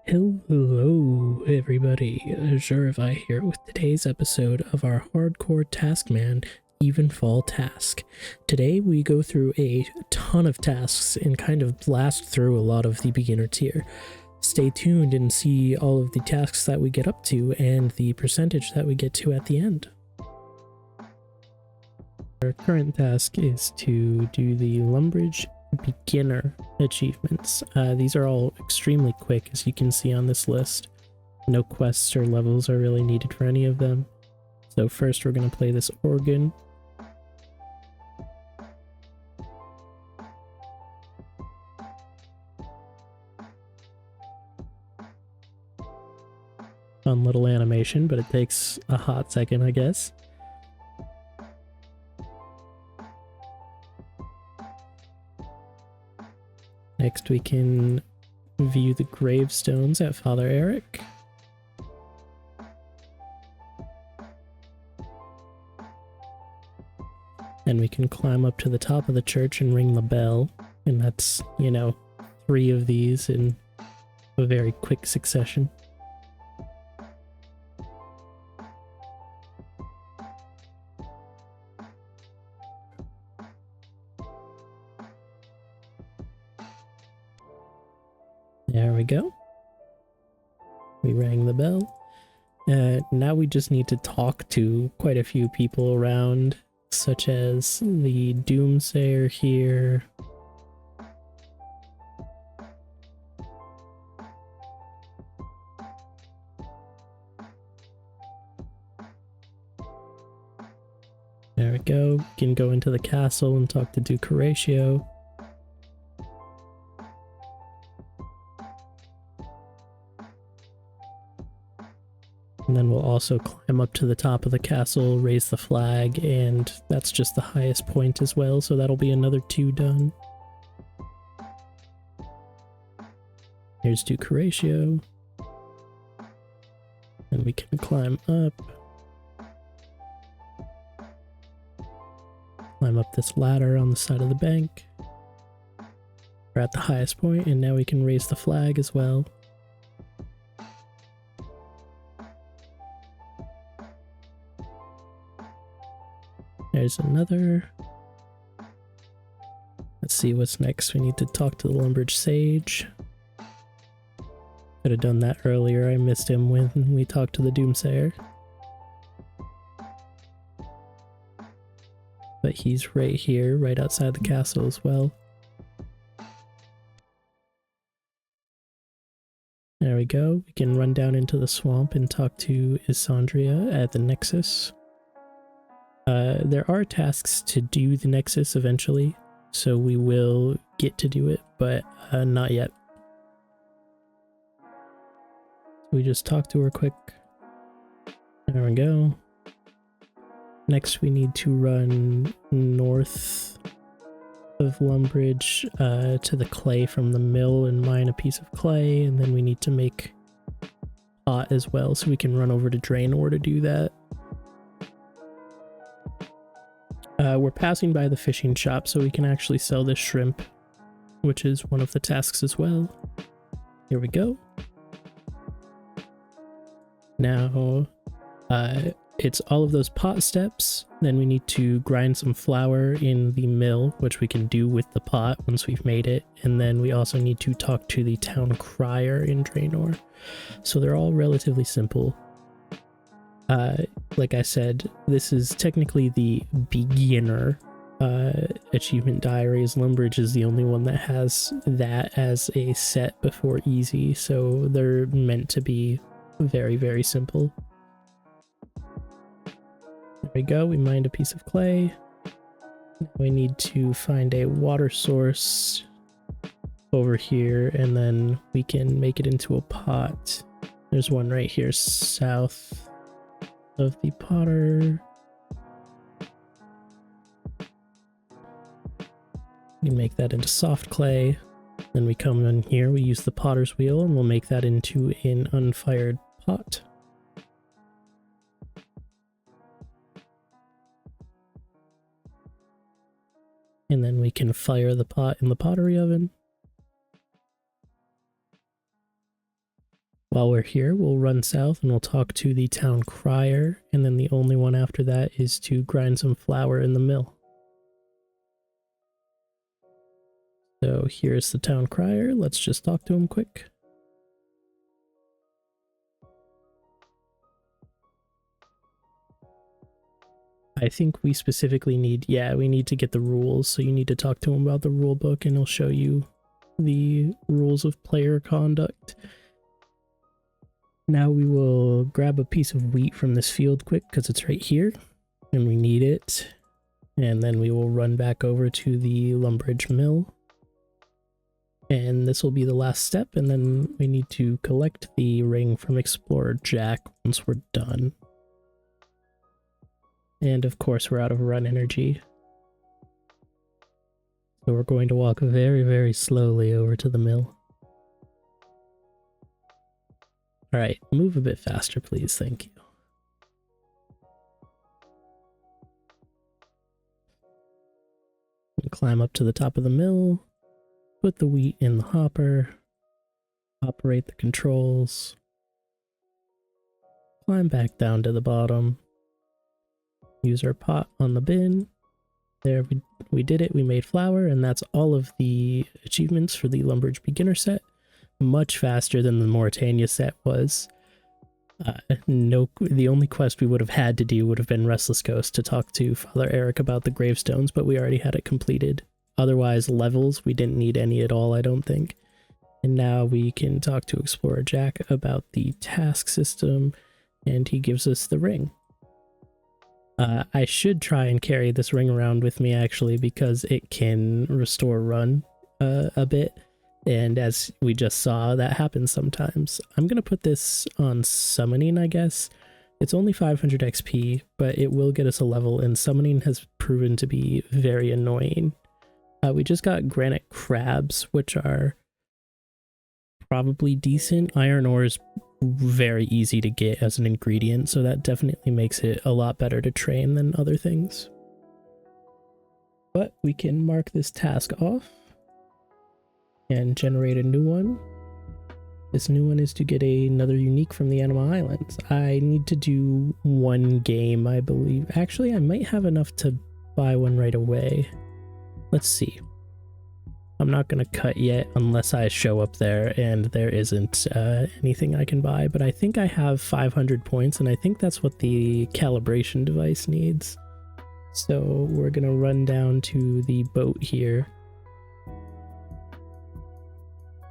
Hello, everybody. Zhurivai here with today's episode of our Hardcore Taskman EvenfallTask. Today we go through a ton of tasks and kind of blast through a lot of the beginner tier. Stay tuned and see all of the tasks that we get up to and the percentage that we get to at the end. Our current task is to do the Lumbridge beginner achievements. These are all extremely quick, as you can see on this list. No quests or levels are really needed for any of them. So first we're going to play this organ. Fun little animation, but it takes a hot second, I guess. Next we can view the gravestones at Father Eric. And we can climb up to the top of the church and ring the bell. And that's, 3 of these in a very quick succession. There we go. We rang the bell. Now we just need to talk to quite a few people around, such as the Doomsayer here. There we go. We can go into the castle and talk to Duke Horatio. And then we'll also climb up to the top of the castle, raise the flag, and that's just the highest point as well, so that'll be another 2 done. Here's Duke Horatio. And we can climb up. Climb up this ladder on the side of the bank. We're at the highest point, and now we can raise the flag as well. There's another. Let's see what's next. We need to talk to the Lumbridge Sage. Could have done that earlier. I missed him when we talked to the Doomsayer. But he's right here, right outside the castle as well. There we go. We can run down into the swamp and talk to Isandria at the Nexus. There are tasks to do the Nexus eventually, so we will get to do it, but not yet. We just talk to her quick. There we go. Next we need to run north of Lumbridge to the clay from the mill and mine a piece of clay, and then we need to make pot as well, so we can run over to Draenor to do that. We're passing by the fishing shop, so we can actually sell this shrimp, which is one of the tasks as well. Here we go. Now, it's all of those pot steps. Then we need to grind some flour in the mill, which we can do with the pot once we've made it. And then we also need to talk to the town crier in Draenor. So they're all relatively simple. Like I said, this is technically the beginner achievement diaries. Lumbridge is the only one that has that as a set before easy, so they're meant to be very, very simple. There we go, we mined a piece of clay. Now we need to find a water source over here, and then we can make it into a pot. There's one right here south of the potter. We can make that into soft clay. Then we come in here, we use the potter's wheel, and we'll make that into an unfired pot. And then we can fire the pot in the pottery oven. While we're here, we'll run south and we'll talk to the town crier, and then the only one after that is to grind some flour in the mill. So here's the town crier. Let's just talk to him quick. I think we specifically need, we need to get the rules, so you need to talk to him about the rule book and he'll show you the rules of player conduct. Now we will grab a piece of wheat from this field quick because it's right here and we need it. And then we will run back over to the Lumbridge mill. And this will be the last step, and then we need to collect the ring from Explorer Jack once we're done. And of course we're out of run energy. So we're going to walk very, very slowly over to the mill. Alright, move a bit faster please, thank you. And climb up to the top of the mill, put the wheat in the hopper, operate the controls, climb back down to the bottom, use our pot on the bin. There, we did it, we made flour, and that's all of the achievements for the Lumbridge beginner set. Much faster than the Mauritania set was. The only quest we would have had to do would have been Restless Ghost to talk to Father Eric about the gravestones, but we already had it completed. Otherwise, levels, we didn't need any at all, I don't think. And now we can talk to Explorer Jack about the task system, and he gives us the ring. I should try and carry this ring around with me actually, because it can restore run a bit, and as we just saw, that happens sometimes. I'm gonna put this on summoning, I guess. It's only 500 XP, but it will get us a level, and summoning has proven to be very annoying. We just got granite crabs, which are probably decent. Iron ore is very easy to get as an ingredient, so that definitely makes it a lot better to train than other things. But we can mark this task off and generate a new one. This new one is to get another unique from the Anima Islands. I need to do one game, I believe. Actually, I might have enough to buy one right away. Let's see. I'm not going to cut yet unless I show up there and there isn't anything I can buy, but I think I have 500 points, and I think that's what the calibration device needs. So we're going to run down to the boat here.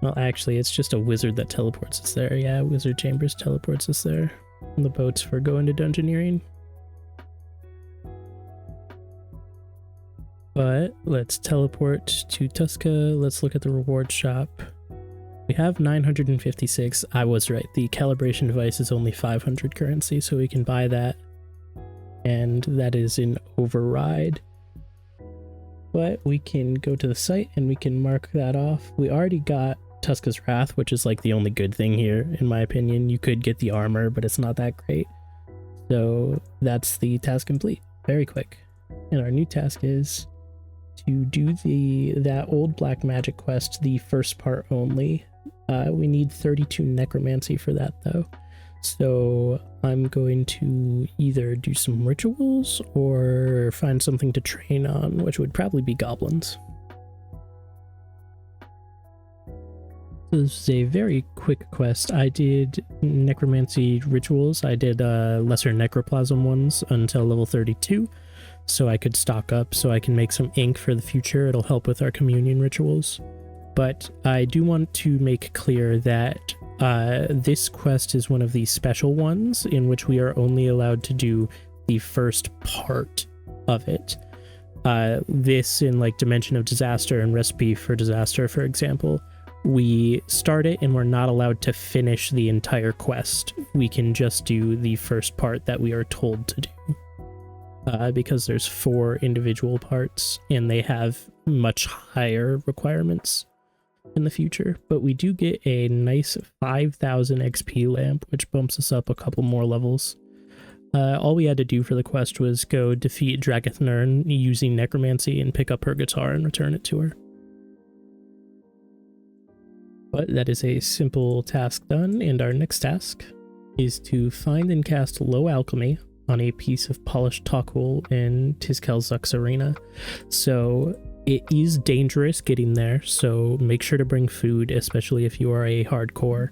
Well, actually, it's just a wizard that teleports us there. Yeah, Wizard Chambers teleports us there. And the boat's for going to Dungeoneering. But let's teleport to Tuska. Let's look at the reward shop. We have 956. I was right. The calibration device is only 500 currency, so we can buy that. And that is an override. But we can go to the site and we can mark that off. We already got Tuska's Wrath, which is like the only good thing here, in my opinion. You could get the armor, but it's not that great. So that's the task complete. Very quick. And our new task is to do that old black magic quest, the first part only. We need 32 necromancy for that though. So I'm going to either do some rituals or find something to train on, which would probably be goblins. This is a very quick quest. I did necromancy rituals. I did lesser necroplasm ones until level 32. So I could stock up, so I can make some ink for the future. It'll help with our communion rituals. But I do want to make clear that this quest is one of the special ones in which we are only allowed to do the first part of it. This in like Dimension of Disaster and Recipe for Disaster, for example, we start it and we're not allowed to finish the entire quest. We can just do the first part that we are told to do. Because there's 4 individual parts and they have much higher requirements in the future. But we do get a nice 5,000 XP lamp, which bumps us up a couple more levels. All we had to do for the quest was go defeat Dragath Nern using necromancy and pick up her guitar and return it to her. But that is a simple task done, and our next task is to find and cast low alchemy on a piece of polished talkwool in Tizkelzuk's arena. So it is dangerous getting there, so make sure to bring food, especially if you are a hardcore.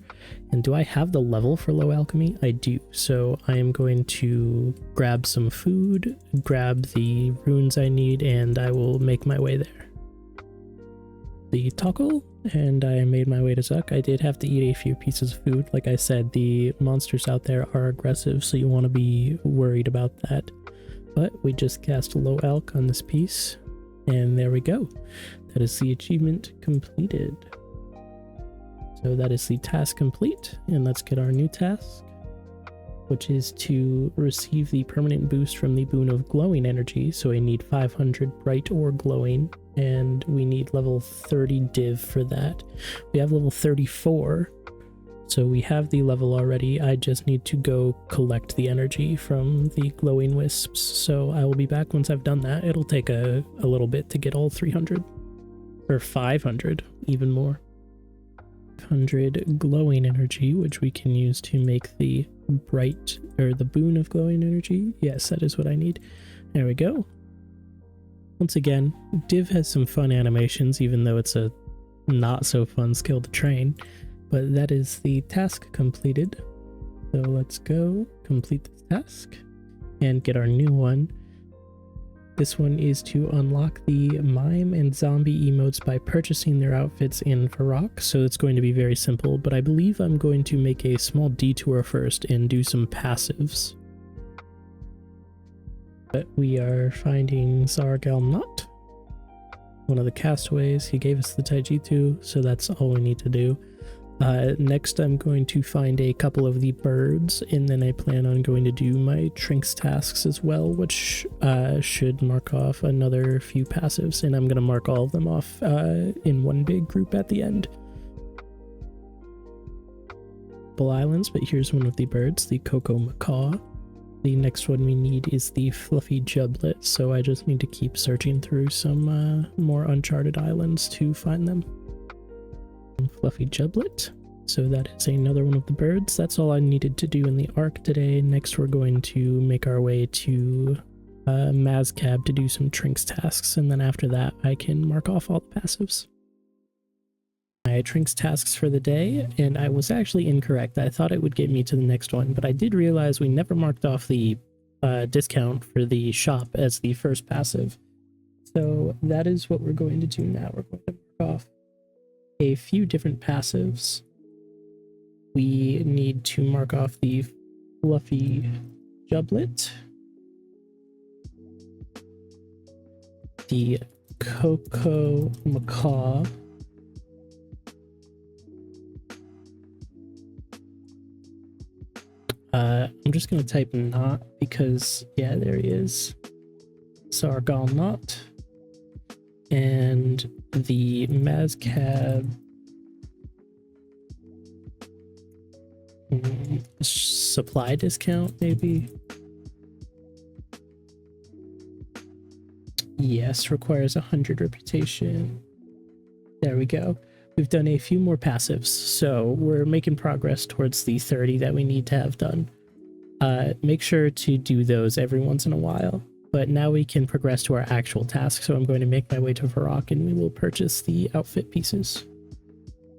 And do I have the level for low alchemy? I do. So I am going to grab some food, grab the runes I need, and I will make my way there. The toggle, and I made my way to Zuck. I did have to eat a few pieces of food. Like I said, the monsters out there are aggressive, so you want to be worried about that. But we just cast a low alch on this piece, and there we go. That is the achievement completed. So that is the task complete, and let's get our new task, which is to receive the permanent boost from the boon of glowing energy. So I need 500 bright or glowing, and we need level 30 div for that. We have level 34, so we have the level already. I just need to go collect the energy from the glowing wisps, so I will be back once I've done that. It'll take a little bit to get all 300, or 500, even more. 500 glowing energy, which we can use to make the bright, or the boon of glowing energy. Yes, that is what I need. There we go. Once again, Div has some fun animations, even though it's a not so fun skill to train. But that is the task completed. So let's go complete this task and get our new one. This one is to unlock the mime and zombie emotes by purchasing their outfits in Varrock. So it's going to be very simple, but I believe I'm going to make a small detour first and do some passives. But we are finding Zargalnot, one of the castaways. He gave us the Taijitu, so that's all we need to do. Next I'm going to find a couple of the birds, and then I plan on going to do my Trinks tasks as well, which should mark off another few passives, and I'm going to mark all of them off in one big group at the end. Islands, but here's one of the birds, the Cocoa Macaw. The next one we need is the Fluffy Jublet, so I just need to keep searching through some more uncharted islands to find them. Fluffy Jublet, so that is another one of the birds. That's all I needed to do in the arc today. Next we're going to make our way to Mazcab to do some Trinks tasks, and then after that I can mark off all the passives. My Trinks tasks for the day, and I was actually incorrect. I thought it would get me to the next one, but I did realize we never marked off the discount for the shop as the first passive. So that is what we're going to do now. We're going to mark off a few different passives. We need to mark off the Fluffy Jublet, the Cocoa Macaw, I'm just going to type not because, yeah, there he is. Zargalnot. And the Mazcab supply discount, maybe? Yes, requires 100 reputation. There we go. We've done a few more passives, so we're making progress towards the 30 that we need to have done. Make sure to do those every once in a while. But now we can progress to our actual task, so I'm going to make my way to Varrock and we will purchase the outfit pieces.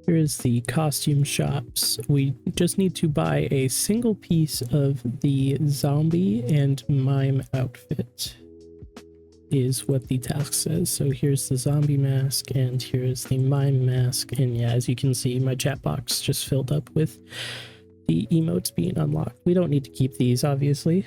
Here is the costume shops. We just need to buy a single piece of the zombie and mime outfit, is what the task says. So here's the zombie mask and here's the mime mask, and yeah, as you can see, my chat box just filled up with the emotes being unlocked. We don't need to keep these, obviously,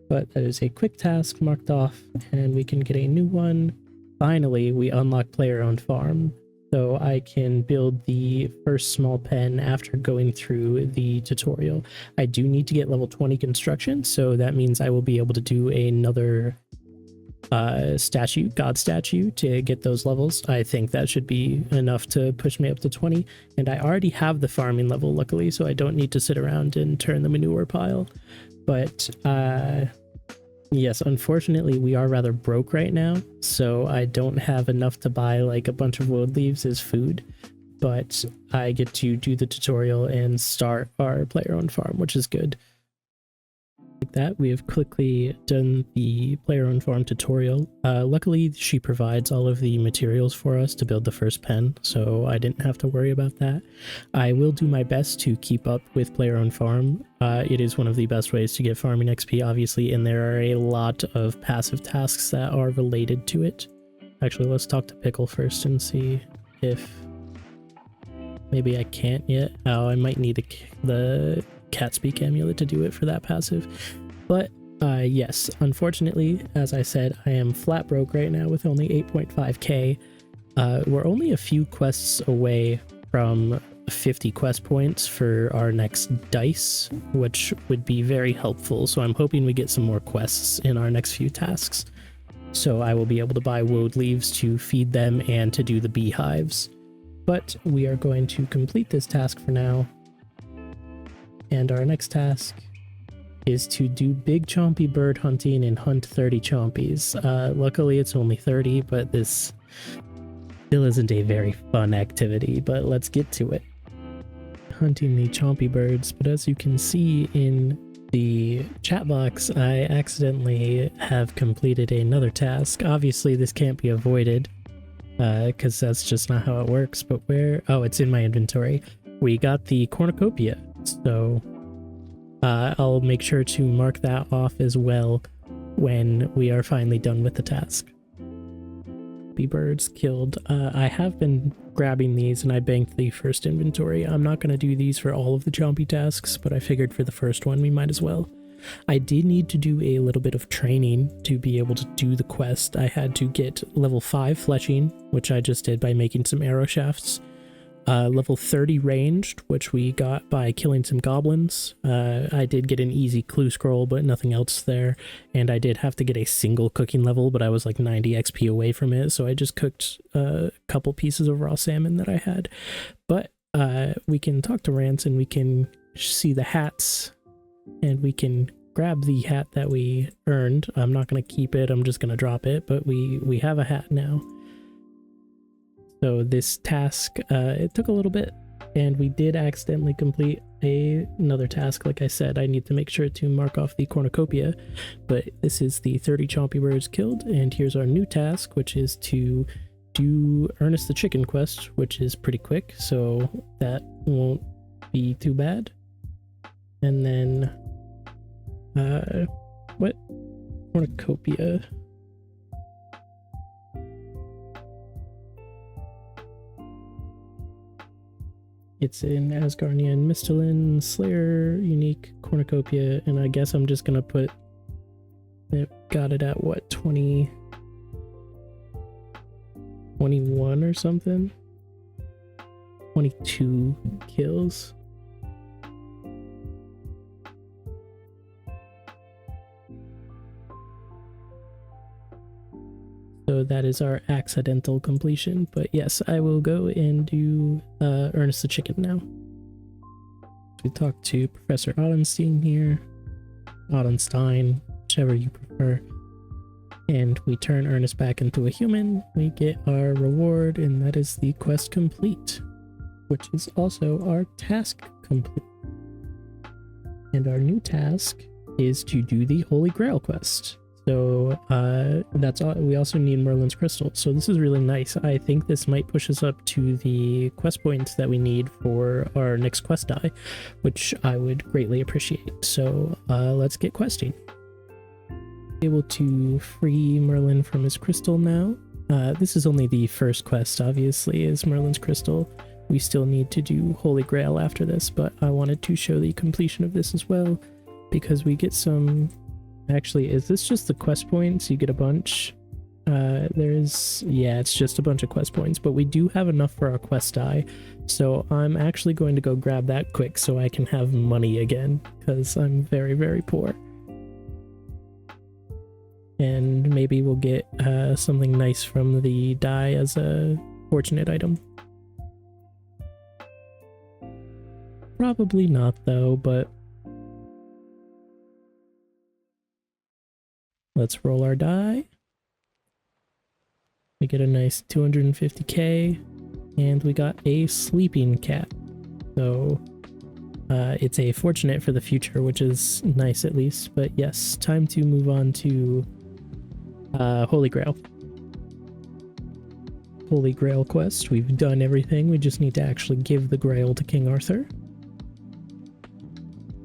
but that is a quick task marked off, and we can get a new one. Finally, we unlock player-owned farm, so I can build the first small pen after going through the tutorial. I do need to get level 20 construction, so that means I will be able to do another statue, god statue, to get those levels. I think that should be enough to push me up to 20, and I already have the farming level, luckily, so I don't need to sit around and turn the manure pile. But yes, unfortunately we are rather broke right now, so I don't have enough to buy like a bunch of wood leaves as food, but I get to do the tutorial and start our player-owned farm, which is good. Like that, we have quickly done the player-owned farm tutorial. Luckily, she provides all of the materials for us to build the first pen, so I didn't have to worry about that. I will do my best to keep up with player-owned farm. It is one of the best ways to get farming XP, obviously, and there are a lot of passive tasks that are related to it. Actually, let's talk to Pickle first and see if... Maybe I can't yet. Oh, I might need the cat speak amulet to do it for that passive. But yes, unfortunately, as I said, I am flat broke right now with only 8.5k. We're only a few quests away from 50 quest points for our next dice, which would be very helpful. So I'm hoping we get some more quests in our next few tasks. So I will be able to buy woad leaves to feed them and to do the beehives. But we are going to complete this task for now. And our next task is to do big chompy bird hunting and hunt 30 chompies. Luckily it's only 30, but this still isn't a very fun activity, but let's get to it. Hunting the chompy birds, but as you can see in the chat box, I accidentally have completed another task. Obviously this can't be avoided, because that's just not how it works, but where... Oh, it's in my inventory. We got the cornucopia, so I'll make sure to mark that off as well when we are finally done with the task. Bee birds killed. I have been grabbing these and I banked the first inventory. I'm not going to do these for all of the chompy tasks, but I figured for the first one we might as well. I did need to do a little bit of training to be able to do the quest. I had to get level 5 fletching, which I just did by making some arrow shafts. Level 30 ranged, which we got by killing some goblins. I did get an easy clue scroll, but nothing else there. And I did have to get a single cooking level, but I was like 90 XP away from it, so I just cooked a couple pieces of raw salmon that I had. But we can talk to Rance and we can see the hats, and we can grab the hat that we earned. I'm not going to keep it, I'm just going to drop it, but we have a hat now. So this task, it took a little bit, and we did accidentally complete another task. Like I said, I need to make sure to mark off the cornucopia, but this is the 30 chompy birds killed, and here's our new task, which is to do Ernest the Chicken quest, which is pretty quick, so that won't be too bad. And then, what? Cornucopia. It's in Asgarnian Mistalin, Slayer, Unique, Cornucopia, and I guess I'm just gonna put it, got it at what, 20, 21 or something? 22 kills. So that is our accidental completion, but yes, I will go and do Ernest the Chicken now. We talk to Professor Ottenstein here, Ottenstein, whichever you prefer, and we turn Ernest back into a human. We get our reward, and that is the quest complete, which is also our task complete. And our new task is to do the Holy Grail quest. So that's all. We also need Merlin's crystal, so this is really nice. I think this might push us up to the quest points that we need for our next quest die, which I would greatly appreciate. So let's get questing. Able to free Merlin from his crystal now. This is only the first quest, obviously, is Merlin's crystal. We still need to do Holy Grail after this, but I wanted to show the completion of this as well, because we get some... Actually, is this just the quest points? You get a bunch. Yeah, it's just a bunch of quest points, but we do have enough for our quest die. So I'm actually going to go grab that quick so I can have money again, because I'm very, very poor. And maybe we'll get something nice from the die as a fortunate item. Probably not though, but let's roll our die. We get a nice 250k. and we got a sleeping cat. So it's a fortunate for the future, which is nice at least. But yes, time to move on to Holy Grail. Holy Grail quest. We've done everything. We just need to actually give the Grail to King Arthur.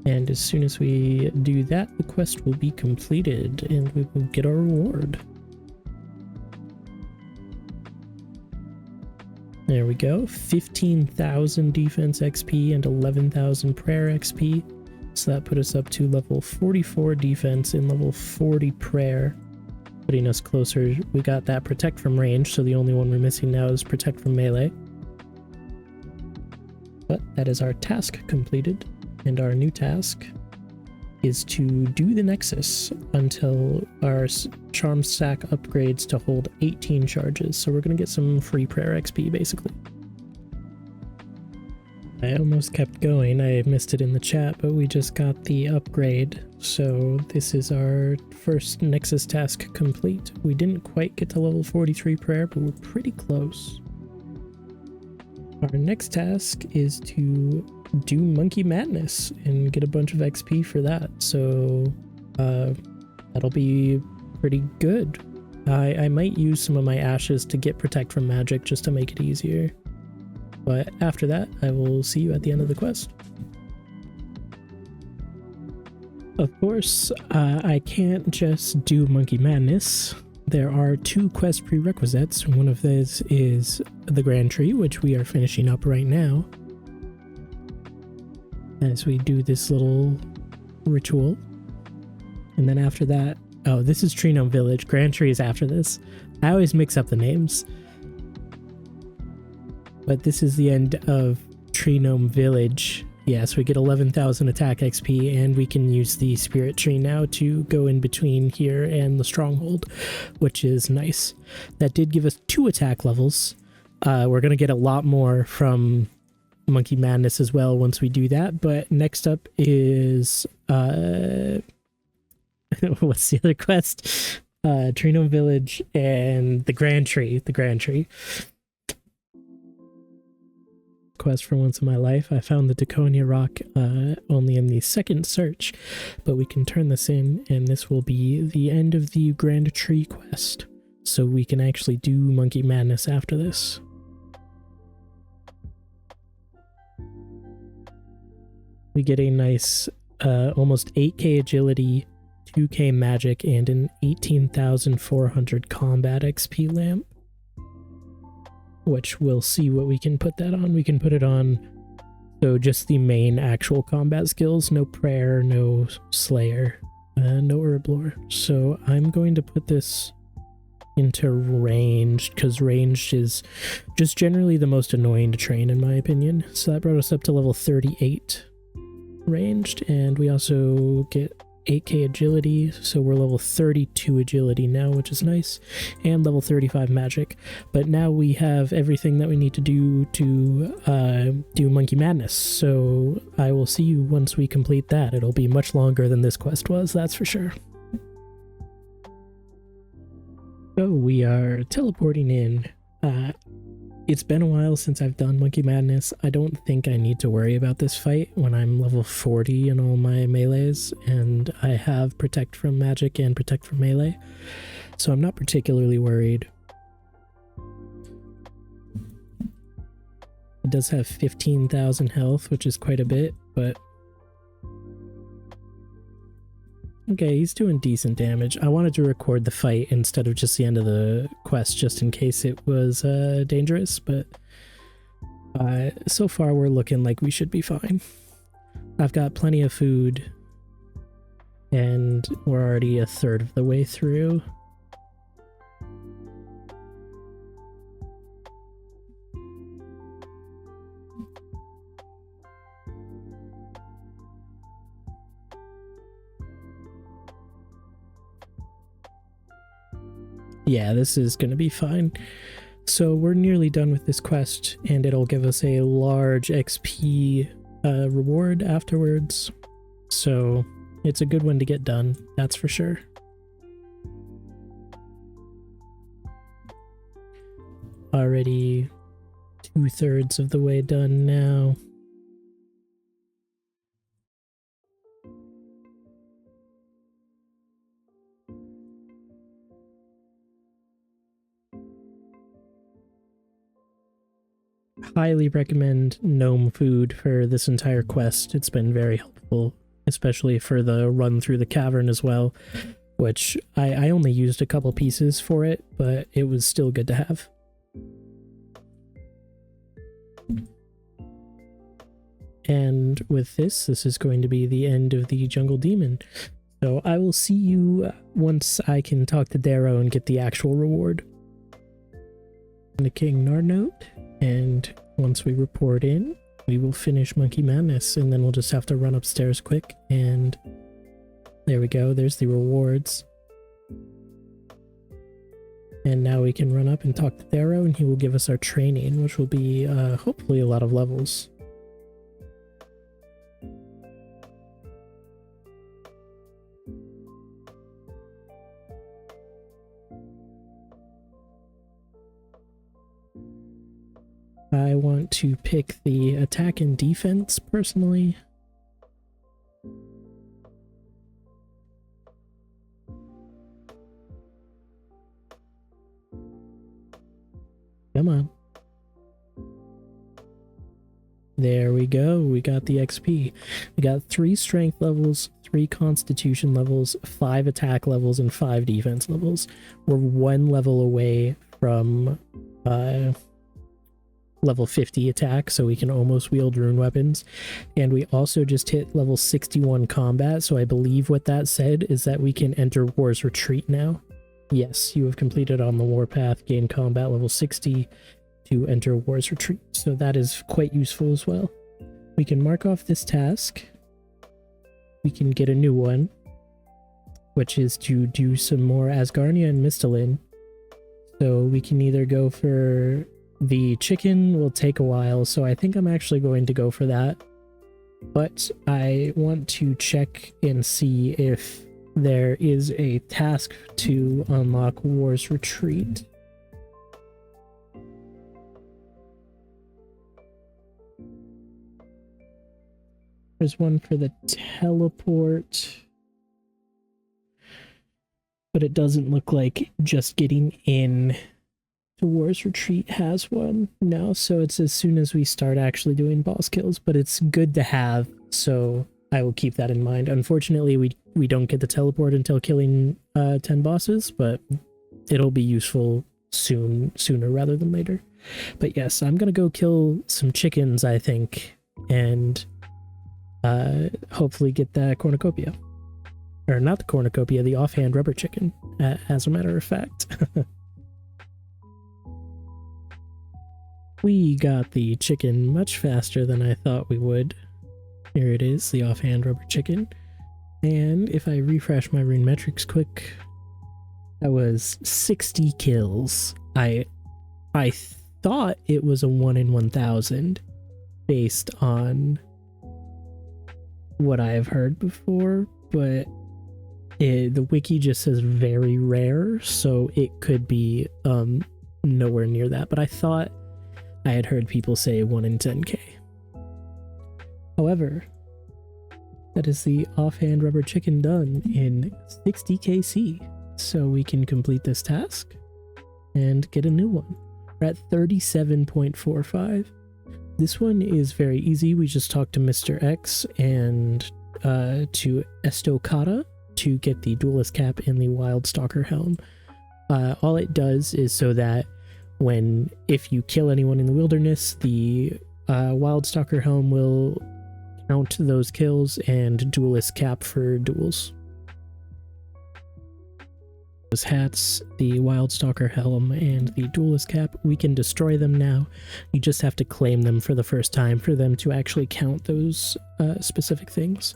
And as soon as we do that, the quest will be completed and we will get our reward. There we go. 15,000 defense XP and 11,000 prayer XP. So that put us up to level 44 defense and level 40 prayer, putting us closer. We got that protect from range, so the only one we're missing now is protect from melee. But that is our task completed, and our new task is to do the Nexus until our charm stack upgrades to hold 18 charges. So we're going to get some free prayer XP basically. I almost kept going, I missed it in the chat, but we just got the upgrade. So this is our first Nexus task complete. We didn't quite get to level 43 prayer, but we're pretty close. Our next task is to do Monkey Madness and get a bunch of XP for that. So that'll be pretty good. I might use some of my ashes to get protect from magic just to make it easier. But after that, I will see you at the end of the quest. Of course, I can't just do Monkey Madness. There are 2 quest prerequisites. One of those is the Grand Tree, which we are finishing up right now. As we do this little ritual. And then after that, oh, this is Tree Gnome Village. Grand Tree is after this. I always mix up the names. But this is the end of Tree Gnome Village. Yes, we get 11,000 attack XP, and we can use the Spirit Tree now to go in between here and the Stronghold, which is nice. That did give us 2 attack levels. We're going to get a lot more from Monkey Madness as well once we do that, but next up is... what's the other quest? Tree Gnome Village and the Grand Tree. The Grand Tree. Quest for once in my life. I found the Daconia Rock only in the second search, but we can turn this in and this will be the end of the Grand Tree quest, so we can actually do Monkey Madness after this. We get a nice almost 8k agility, 2k magic, and an 18,400 combat XP lamp. Which we'll see what we can put that on. We can put it on, so just the main actual combat skills, no prayer, no slayer, no herblore. So I'm going to put this into ranged, because ranged is just generally the most annoying to train in my opinion. So that brought us up to level 38 ranged, and we also get 8k agility, so we're level 32 agility now, which is nice, and level 35 magic. But now we have everything that we need to do Monkey Madness, so I will see you once we complete that. It'll be much longer than this quest was, that's for sure. So we are teleporting in. It's been a while since I've done Monkey Madness. I don't think I need to worry about this fight when I'm level 40 in all my melees, and I have Protect from Magic and Protect from Melee, so I'm not particularly worried. It does have 15,000 health, which is quite a bit, but... okay, he's doing decent damage. I wanted to record the fight instead of just the end of the quest, just in case it was dangerous, but so far we're looking like we should be fine. I've got plenty of food, and we're already a third of the way through. Yeah, this is going to be fine. So we're nearly done with this quest, and it'll give us a large XP reward afterwards. So it's a good one to get done, that's for sure. Already 2/3 of the way done now. Highly recommend gnome food for this entire quest. It's been very helpful, especially for the run through the cavern as well, which I only used a couple pieces for it, but it was still good to have. And with this is going to be the end of the Jungle Demon. So I will see you once I can talk to Darrow and get the actual reward. The King Nardnote, and once we report in, we will finish Monkey Madness, and then we'll just have to run upstairs quick, and there we go, there's the rewards. And now we can run up and talk to Darrow, and he will give us our training, which will be hopefully a lot of levels. I want to pick the attack and defense personally. Come on. There we go. We got the XP. We got 3 strength levels, 3 constitution levels, 5 attack levels, and 5 defense levels. We're 1 level away from level 50 attack, so we can almost wield rune weapons. And we also just hit level 61 combat, so I believe what that said is that we can enter War's Retreat now. Yes, you have completed on the warpath, gain combat level 60 to enter War's Retreat, so that is quite useful as well. We can mark off this task. We can get a new one, which is to do some more Asgarnia and Mistalin. So we can either go for the chicken, will take a while, so I think I'm actually going to go for that. But I want to check and see if there is a task to unlock War's Retreat. There's one for the teleport, but it doesn't look like just getting in to War's Retreat has one now, so it's as soon as we start actually doing boss kills, but it's good to have, so I will keep that in mind. Unfortunately, we don't get the teleport until killing 10 bosses, but it'll be useful sooner rather than later. But yes, I'm gonna go kill some chickens, I think, and hopefully get that cornucopia. Or not the cornucopia, the offhand rubber chicken, as a matter of fact. We got the chicken much faster than I thought we would. Here it is, the offhand rubber chicken. And if I refresh my rune metrics quick, that was 60 kills. I thought it was a 1 in 1,000 based on what I have heard before, but the wiki just says very rare, so it could be nowhere near that, but I thought I had heard people say 1 in 10k. However, that is the offhand rubber chicken done in 60 KC, so we can complete this task and get a new one. We're at 37.45. This one is very easy. We just talk to Mr. X and to Estocada to get the Duelist Cap and the Wild Stalker Helm. All it does is so that if you kill anyone in the wilderness, the Wild Stalker Helm will count those kills and Duelist Cap for duels. Those hats, the Wild Stalker Helm and the Duelist Cap, we can destroy them now. You just have to claim them for the first time for them to actually count those specific things.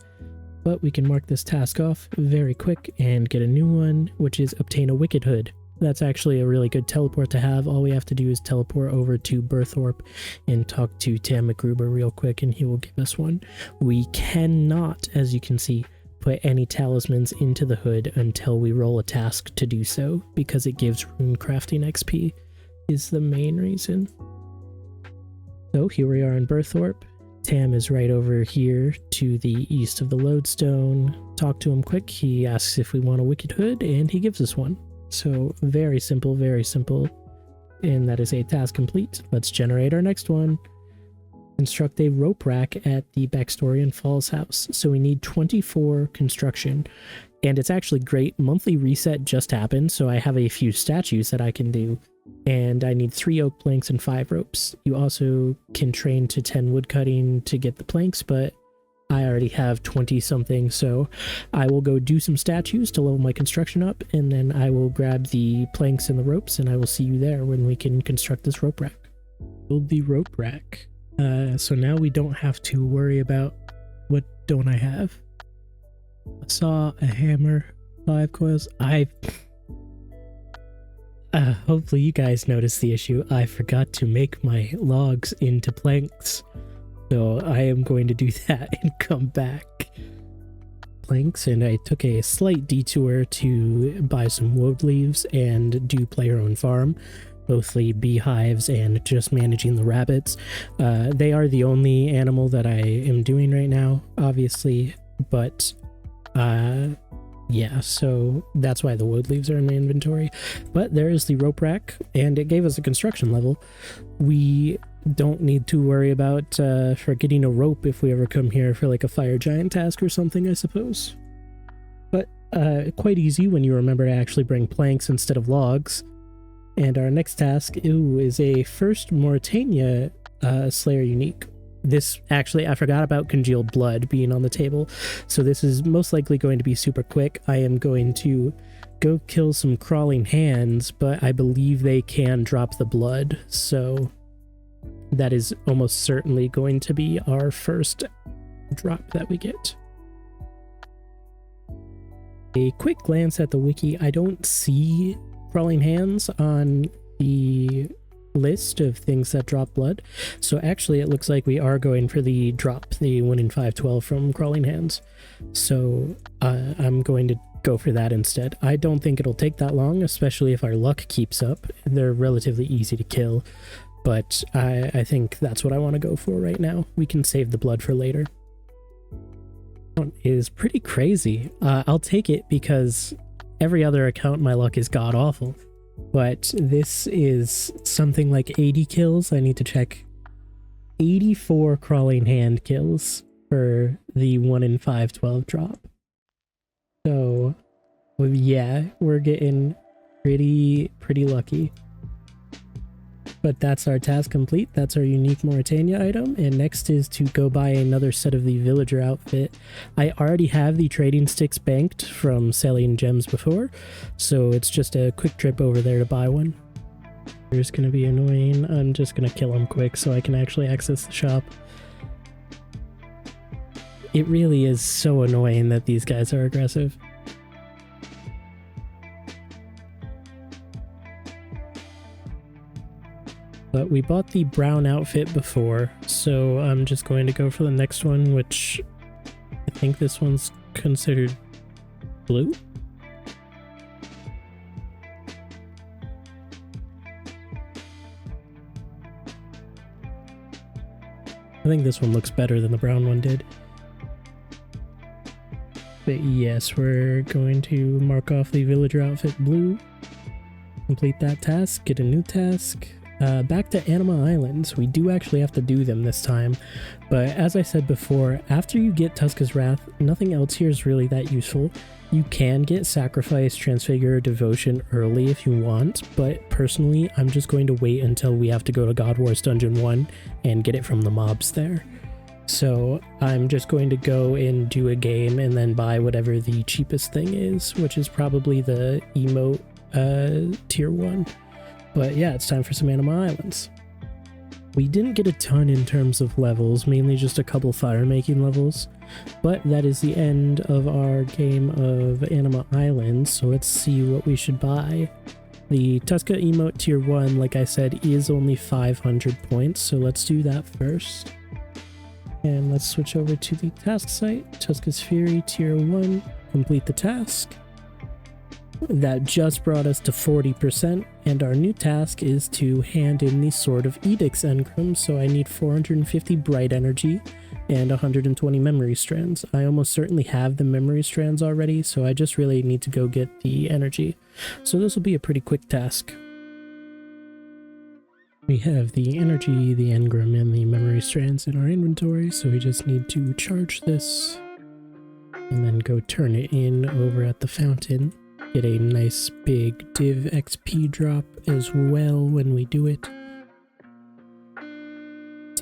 But we can mark this task off very quick and get a new one, which is obtain a Wicked Hood. That's actually a really good teleport to have. All we have to do is teleport over to Berthorpe and talk to Tam McGruber real quick, and he will give us one. We cannot, as you can see, put any talismans into the hood until we roll a task to do so, because it gives rune crafting XP, is the main reason. So here we are in Berthorpe. Tam is right over here to the east of the lodestone. Talk to him quick. He asks if we want a wicked hood, and he gives us one. So very simple, very simple. And that is a task complete. Let's generate our next one. Construct a rope rack at the Baxtorian Falls house. So we need 24 construction. And it's actually great. Monthly reset just happened, so I have a few statues that I can do. And I need 3 oak planks and 5 ropes. You also can train to 10 wood cutting to get the planks, but I already have 20 something, so I will go do some statues to level my construction up, and then I will grab the planks and the ropes, and I will see you there when we can construct this rope rack. Build the rope rack. So now we don't have to worry about what don't I have. A saw, a hammer, 5 coils. Hopefully you guys noticed the issue. I forgot to make my logs into planks. So I am going to do that and come back. Planks, and I took a slight detour to buy some woad leaves and do player own farm. Mostly beehives and just managing the rabbits. They are the only animal that I am doing right now, obviously, but yeah, so that's why the wood leaves are in my inventory. But there is the rope rack, and it gave us a construction level. We don't need to worry about forgetting a rope if we ever come here for like a fire giant task or something, I suppose. But quite easy when you remember to actually bring planks instead of logs. And our next task is a first Mauritania Slayer unique. This actually, I forgot about congealed blood being on the table, so this is most likely going to be super quick. I am going to go kill some crawling hands, but I believe they can drop the blood, so that is almost certainly going to be our first drop that we get. A quick glance at the wiki. I don't see crawling hands on the list of things that drop blood, so actually it looks like we are going for the drop, the 1 in 512 from crawling hands, so I'm going to go for that instead. I don't think it'll take that long, especially if our luck keeps up. They're relatively easy to kill, but I think that's what I want to go for right now. We can save the blood for later. It is pretty crazy. I'll take it because every other account my luck is god awful. But this is something like 80 kills. I need to check. 84 crawling hand kills for the 1 in 512 drop. So, yeah, we're getting pretty lucky. But that's our task complete. That's our unique Mauritania item. And next is to go buy another set of the villager outfit. I already have the trading sticks banked from selling gems before, so it's just a quick trip over there to buy one. It's gonna be annoying. I'm just gonna kill him quick so I can actually access the shop. It really is so annoying that these guys are aggressive. But we bought the brown outfit before, so I'm just going to go for the next one, which I think this one's considered blue. I think this one looks better than the brown one did. But yes, we're going to mark off the villager outfit blue, complete that task, get a new task. Back to Anima Islands. We do actually have to do them this time, but as I said before, after you get Tuska's Wrath, nothing else here is really that useful. You can get Sacrifice, Transfigure, Devotion early if you want, but personally, I'm just going to wait until we have to go to God Wars Dungeon 1 and get it from the mobs there. So I'm just going to go and do a game and then buy whatever the cheapest thing is, which is probably the emote tier 1. But yeah, it's time for some Anima Islands. We didn't get a ton in terms of levels, mainly just a couple fire making levels, but that is the end of our game of Anima Islands, so let's see what we should buy. The Tuska emote tier 1, like I said, is only 500 points, so let's do that first. And let's switch over to the task site. Tuska's Fury tier 1, complete the task. That just brought us to 40%, and our new task is to hand in the Sword of Edicts engram, so I need 450 bright energy and 120 memory strands. I almost certainly have the memory strands already, so I just really need to go get the energy. So this will be a pretty quick task. We have the energy, the engram, and the memory strands in our inventory, so we just need to charge this and then go turn it in over at the fountain. Get a nice big div XP drop as well when we do it.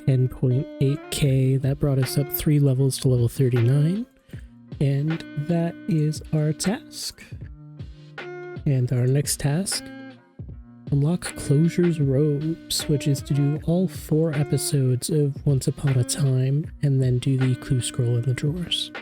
10.8k, that brought us up 3 levels to level 39. And that is our task. And our next task, unlock Closure's Robes, which is to do all 4 episodes of Once Upon a Time and then do the clue scroll in the drawers.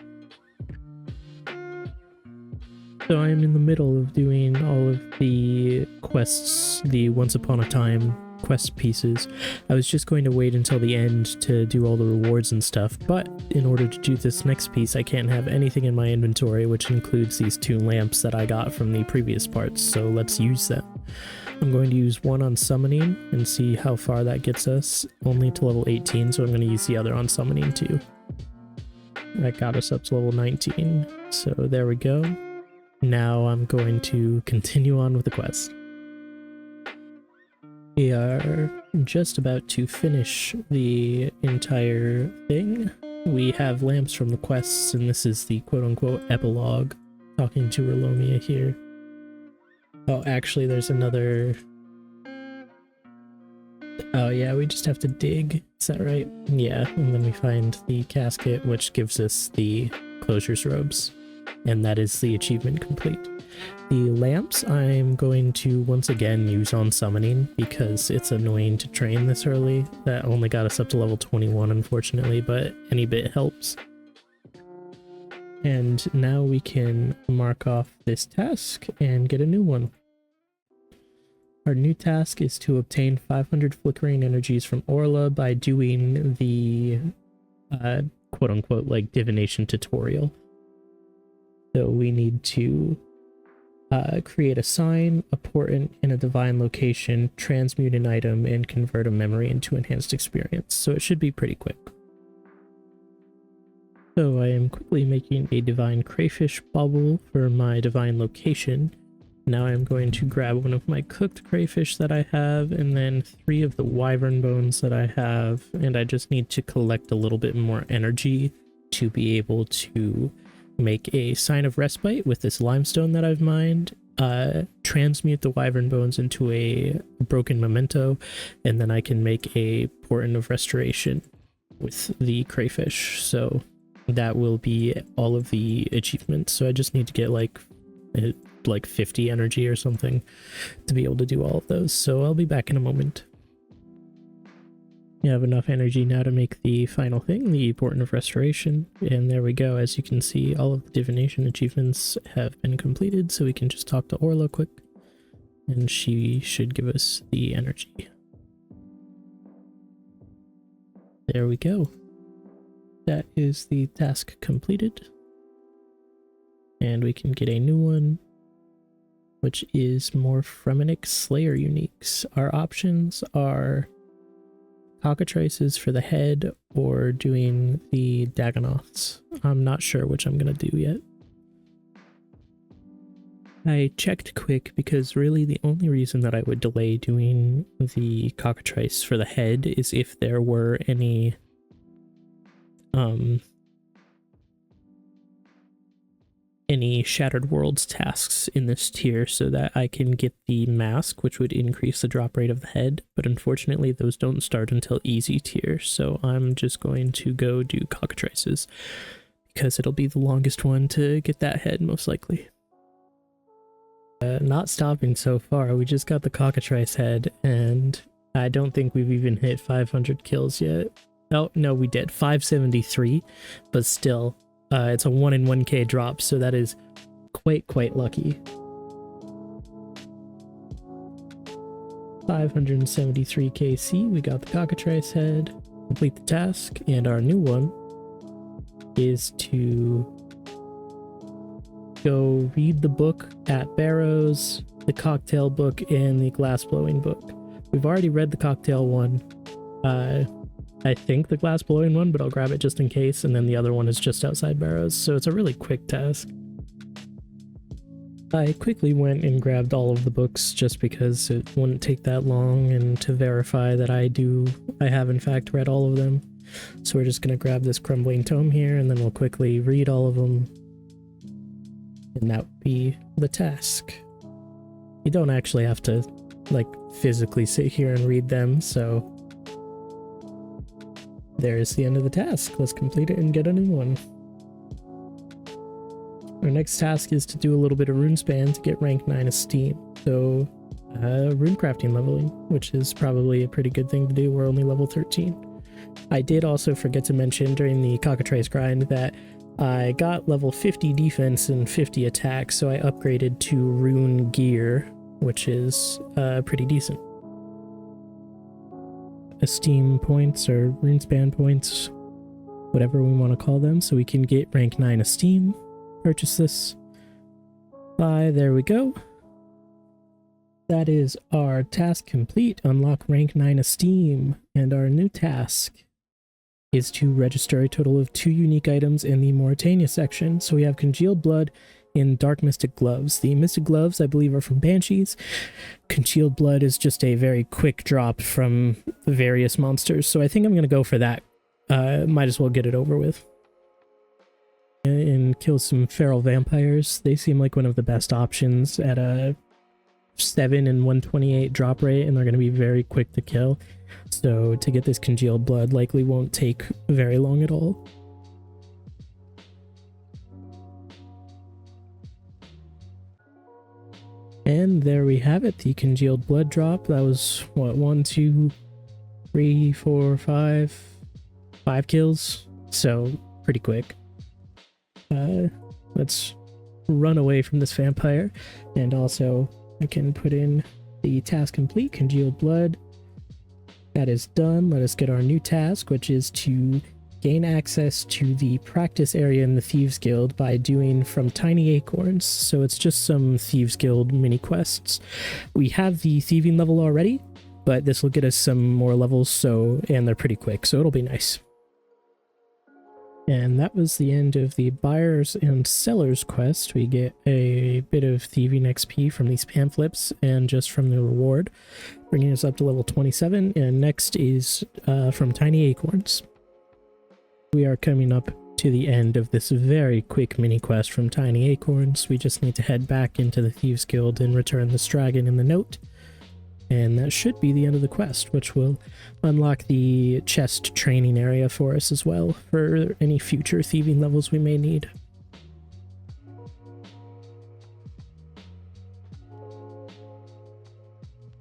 So I'm in the middle of doing all of the quests, the Once Upon a Time quest pieces. I was just going to wait until the end to do all the rewards and stuff, but in order to do this next piece I can't have anything in my inventory, which includes these 2 lamps that I got from the previous parts, so let's use them. I'm going to use one on summoning and see how far that gets us, only to level 18, so I'm going to use the other on summoning too. That got us up to level 19, so there we go. Now I'm going to continue on with the quest. We are just about to finish the entire thing. We have lamps from the quests, and this is the quote-unquote epilogue. Talking to Relomia here. Oh, actually there's another... Oh yeah, we just have to dig. Is that right? Yeah, and then we find the casket, which gives us the Closure's Robes. And that is the achievement complete. The lamps I'm going to once again use on summoning because it's annoying to train this early. That only got us up to level 21 unfortunately, but any bit helps. And now we can mark off this task and get a new one. Our new task is to obtain 500 flickering energies from Orla by doing the quote-unquote like divination tutorial. So we need to create a sign, a portent, in a divine location, transmute an item, and convert a memory into enhanced experience. So it should be pretty quick. So I am quickly making a divine crayfish bubble for my divine location. Now I'm going to grab one of my cooked crayfish that I have, and then 3 of the wyvern bones that I have, and I just need to collect a little bit more energy to be able to make a sign of respite with this limestone that I've mined, transmute the wyvern bones into a broken memento, and then I can make a portent of restoration with the crayfish. So that will be all of the achievements. So I just need to get like 50 energy or something to be able to do all of those. So I'll be back in a moment. You have enough energy now to make the final thing, the portent of restoration, and there we go. As you can see, all of the divination achievements have been completed, so we can just talk to Orla quick, and she should give us the energy. There we go. That is the task completed, and we can get a new one, which is more Fremenic Slayer uniques. Our options are cockatrices for the head or doing the Dagonoths. I'm not sure which I'm gonna do yet. I checked quick because really the only reason that I would delay doing the cockatrice for the head is if there were any Shattered Worlds tasks in this tier so that I can get the mask, which would increase the drop rate of the head, but unfortunately those don't start until easy tier, so I'm just going to go do cockatrices because it'll be the longest one to get that head most likely. Not stopping so far, we just got the cockatrice head and I don't think we've even hit 500 kills yet. Oh no, we did 573, but still it's a 1 in 1k drop, so that is quite lucky. 573 KC, we got the cockatrice head. Complete the task, and our new one is to go read the book at Barrows, the cocktail book, and the glass blowing book. We've already read the cocktail one. I think the glass blowing one, but I'll grab it just in case, and then the other one is just outside Barrows, so it's a really quick task. I quickly went and grabbed all of the books just because it wouldn't take that long, and to verify that I have in fact read all of them. So we're just going to grab this crumbling tome here, and then we'll quickly read all of them. And that would be the task. You don't actually have to, like, physically sit here and read them, so there's the end of the task. Let's complete it and get a new one. Our next task is to do a little bit of runespan to get rank 9 esteem. So, rune crafting leveling, which is probably a pretty good thing to do. We're only level 13. I did also forget to mention during the cockatrice grind that I got level 50 defense and 50 attack, so I upgraded to rune gear, which is pretty decent. Esteem points or runespan points, whatever we want to call them, so we can get rank 9 esteem. Purchase this. There we go. That is our task complete. Unlock rank 9 esteem. And our new task is to register a total of 2 unique items in the Mauritania section. So we have Congealed Blood and Dark Mystic Gloves. The Mystic Gloves, I believe, are from Banshees. Congealed Blood is just a very quick drop from various monsters, so I think I'm going to go for that. Might as well get it over with. And kill some feral vampires. They seem like one of the best options at a 7 and 128 drop rate, and they're going to be very quick to kill. So to get this Congealed Blood likely won't take very long at all. And there we have it, the Congealed Blood drop. That was, what, 1, 2, 3, 4, 5 kills. So, pretty quick. Let's run away from this vampire. And also, I can put in the task complete, Congealed Blood. That is done. Let us get our new task, which is to gain access to the practice area in the Thieves Guild by doing from Tiny Acorns. So it's just some Thieves Guild mini quests. We have the thieving level already, but this will get us some more levels, and they're pretty quick, so it'll be nice. And that was the end of the buyers and sellers quest. We get a bit of thieving XP from these pamphlets and just from the reward, bringing us up to level 27. And next is from Tiny Acorns. We are coming up to the end of this very quick mini quest from Tiny Acorns. We just need to head back into the Thieves Guild and return this dragon in the note. And that should be the end of the quest, which will unlock the chest training area for us as well, for any future thieving levels we may need.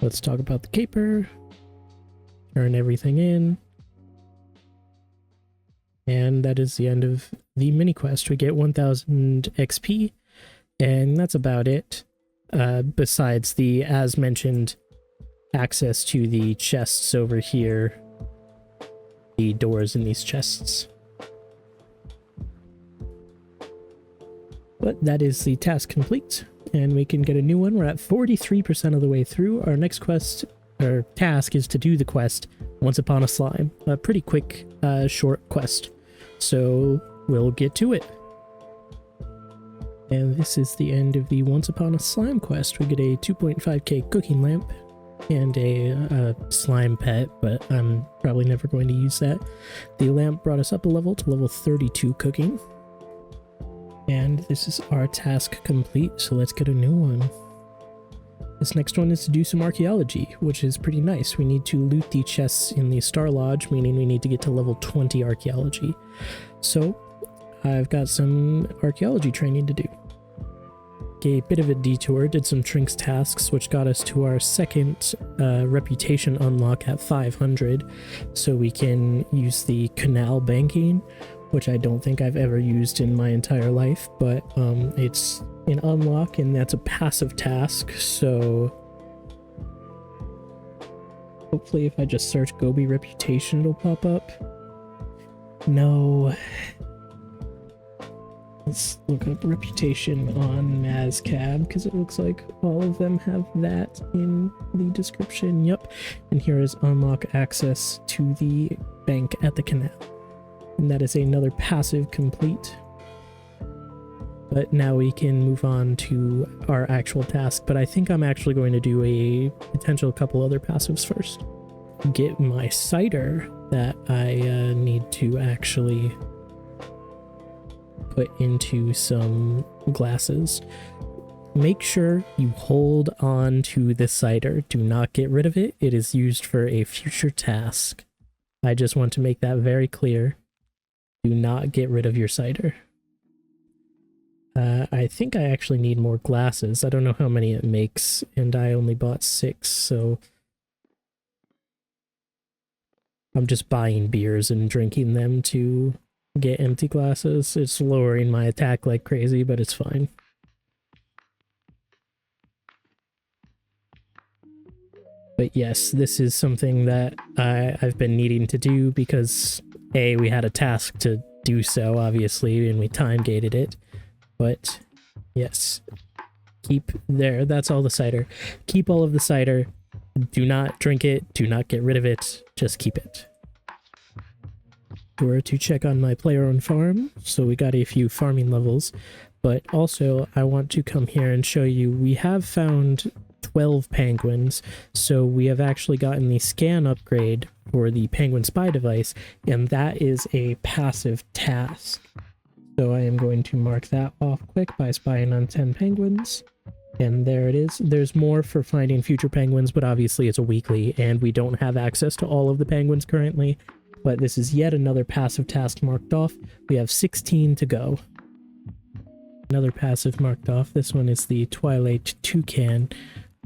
Let's talk about the caper. Turn everything in. And that is the end of the mini quest. We get 1000 XP, and that's about it. Besides the, as mentioned, access to the chests over here, the doors in these chests. But that is the task complete, and we can get a new one. We're at 43% of the way through. Our next quest, or task, is to do the quest Once Upon a Slime. A pretty quick, short quest. So we'll get to it. And this is the end of the Once Upon a Slime quest. We get a 2.5k cooking lamp and a slime pet, but I'm probably never going to use that. The lamp brought us up a level to level 32 cooking. And this is our task complete, so let's get a new one. This next one is to do some archaeology, which is pretty nice. We need to loot the chests in the Star Lodge, meaning we need to get to level 20 archaeology. So I've got some archaeology training to do. A bit of a detour, did some Trinks tasks, which got us to our second reputation unlock at 500, so we can use the canal banking, which I don't think I've ever used in my entire life, but it's an unlock, and that's a passive task, so hopefully if I just search Gobi reputation, it'll pop up. No. Let's look up reputation on Mazcab because it looks like all of them have that in the description. Yep. And here is unlock access to the bank at the canal. And that is another passive complete. But now we can move on to our actual task. But I think I'm actually going to do a potential couple other passives first. Get my cider that I need to actually put into some glasses. Make sure you hold on to the cider. Do not get rid of it. It is used for a future task. I just want to make that very clear. Do not get rid of your cider. I think I actually need more glasses. I don't know how many it makes, and I only bought 6, so I'm just buying beers and drinking them to get empty glasses. It's lowering my attack like crazy, but it's fine. But yes, this is something that I've been needing to do because A, we had a task to do so, obviously, and we time gated it. But yes, keep there. That's all the cider. Keep all of the cider. Do not drink it. Do not get rid of it. Just keep it. We're to check on my player-owned farm. So we got a few farming levels. But also, I want to come here and show you, we have found 12 penguins. So we have actually gotten the scan upgrade for the penguin spy device. And that is a passive task. So I am going to mark that off quick by spying on 10 penguins. And there it is. There's more for finding future penguins, but obviously it's a weekly, and we don't have access to all of the penguins currently. But this is yet another passive task marked off. We have 16 to go. Another passive marked off. This one is the Twilight Toucan.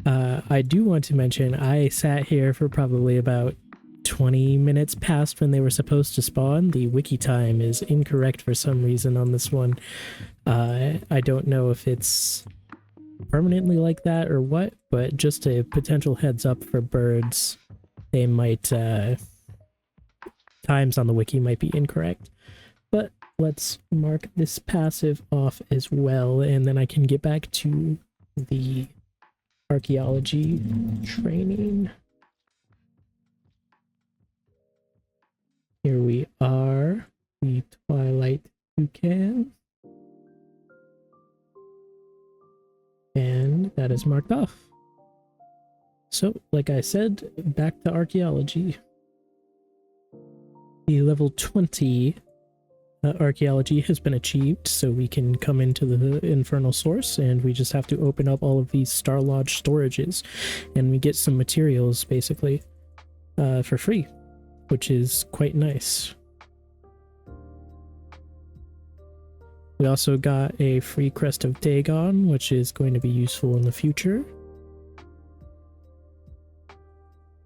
I do want to mention, I sat here for probably about 20 minutes past when they were supposed to spawn. The wiki time is incorrect for some reason on this one. I don't know if it's permanently like that or what, but just a potential heads up for birds. They might, times on the wiki might be incorrect. But let's mark this passive off as well, and then I can get back to the archaeology training. Here we are, the Twilight Toucan. And that is marked off. So, like I said, back to archaeology. The level 20 archaeology has been achieved, so we can come into the infernal source, and we just have to open up all of these Star Lodge storages, and we get some materials, basically, for free, which is quite nice. We also got a free Crest of Dagon, which is going to be useful in the future.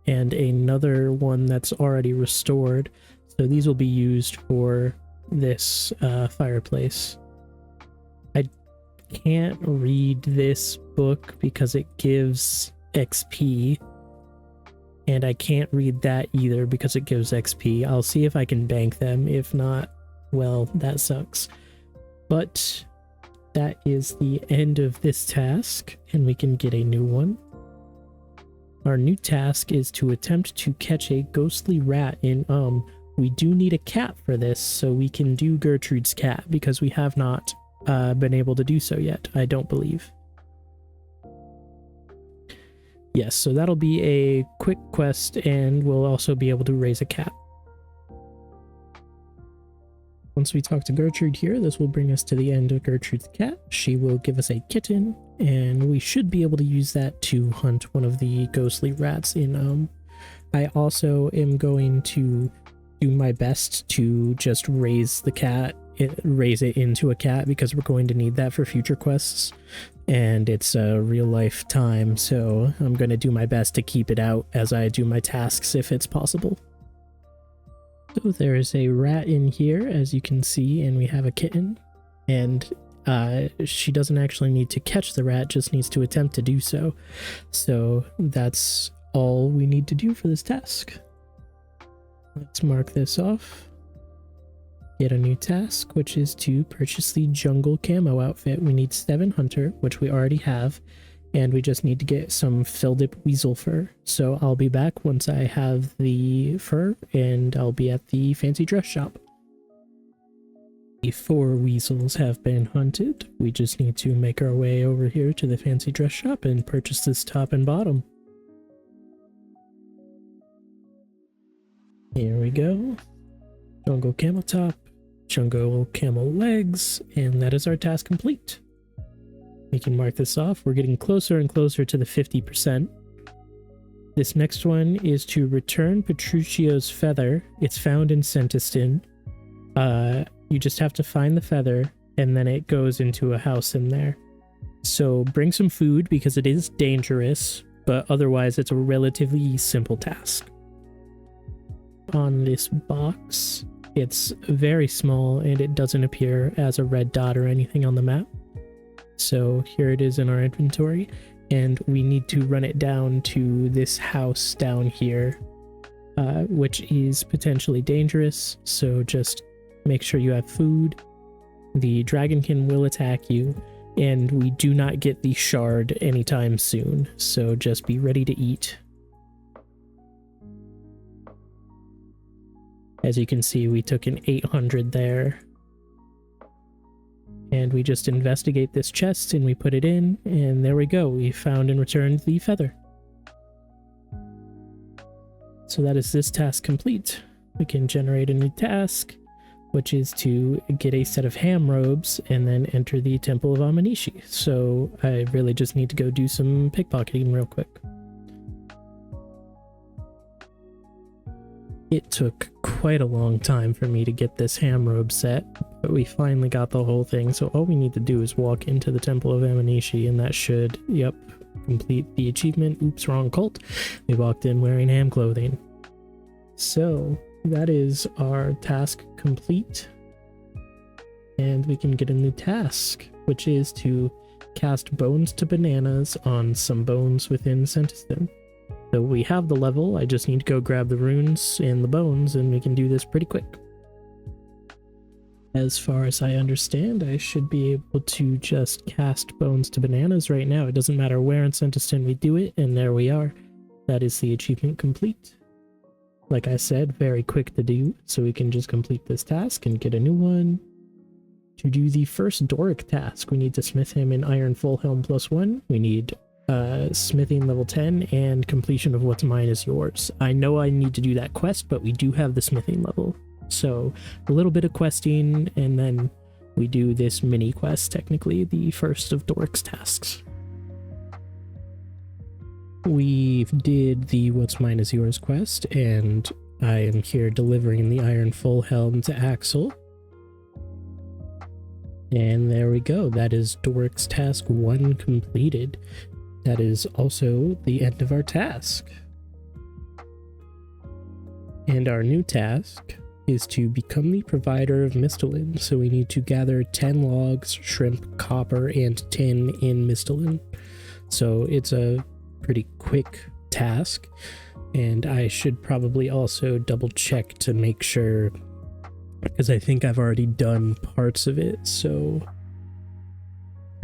And another one that's already restored. So these will be used for this fireplace. I can't read this book because it gives XP. And I can't read that either because it gives XP. I'll see if I can bank them. If not, well, that sucks. But that is the end of this task, and we can get a new one. Our new task is to attempt to catch a ghostly rat in we do need a cat for this, so we can do Gertrude's cat, because we have not been able to do so yet, I don't believe. Yes, so that'll be a quick quest, and we'll also be able to raise a cat. Once we talk to Gertrude here, this will bring us to the end of Gertrude's cat. She will give us a kitten, and we should be able to use that to hunt one of the ghostly rats in I also am going to do my best to just raise the cat, raise it into a cat, because we're going to need that for future quests, and it's a real life time, so I'm going to do my best to keep it out as I do my tasks if it's possible. So there is a rat in here, as you can see, and we have a kitten, and she doesn't actually need to catch the rat, just needs to attempt to do so. So that's all we need to do for this task. Let's mark this off. get a new task, which is to purchase the jungle camo outfit. We need 7 hunter, which we already have, and we just need to get some filled-up weasel fur. So I'll be back once I have the fur, and I'll be at the fancy dress shop. The 4 weasels have been hunted. We just need to make our way over here to the fancy dress shop and purchase this top and bottom. Here we go. Jungle camel top, jungle camel legs, and that is our task complete. We can mark this off. We're getting closer and closer to the 50%. This next one is to return Petruccio's feather. It's found in Sentiston. You just have to find the feather, and then it goes into a house in there. So bring some food because it is dangerous, but otherwise it's a relatively simple task. On this box, it's very small and it doesn't appear as a red dot or anything on the map. So here it is in our inventory, and we need to run it down to this house down here, which is potentially dangerous, so just make sure you have food. The dragonkin will attack you, and we do not get the shard anytime soon, so just be ready to eat. As you can see, we took an 800 there. And we just investigate this chest and we put it in, and there we go. We found and returned the feather. So that is this task complete. We can generate a new task, which is to get a set of ham robes and then enter the Temple of Amanishi. So I really just need to go do some pickpocketing real quick. It took quite a long time for me to get this ham robe set, but we finally got the whole thing, so all we need to do is walk into the Temple of Amanishi, and that should, yep, complete the achievement. Oops, wrong cult. We walked in wearing ham clothing. So, that is our task complete, and we can get a new task, which is to cast bones to bananas on some bones within Sentiston. So we have the level, I just need to go grab the runes and the bones, and we can do this pretty quick. As far as I understand, I should be able to just cast bones to bananas right now. It doesn't matter where in Sentiston we do it, and there we are. That is the achievement complete. Like I said, very quick to do, so we can just complete this task and get a new one. To do the first Doric task, we need to smith him in Iron Full Helm +1. We need smithing level 10 and completion of What's Mine is Yours. I know I need to do that quest, but we do have the smithing level. So a little bit of questing, and then we do this mini quest, technically the first of Doric's tasks. We did the What's Mine is Yours quest, and I am here delivering the Iron Full Helm to Axel. And there we go. That is Doric's task 1 completed. That is also the end of our task. And our new task is to become the provider of Mistalin. So we need to gather 10 logs, shrimp, copper, and tin in Mistalin. So it's a pretty quick task, and I should probably also double check to make sure, because I think I've already done parts of it, so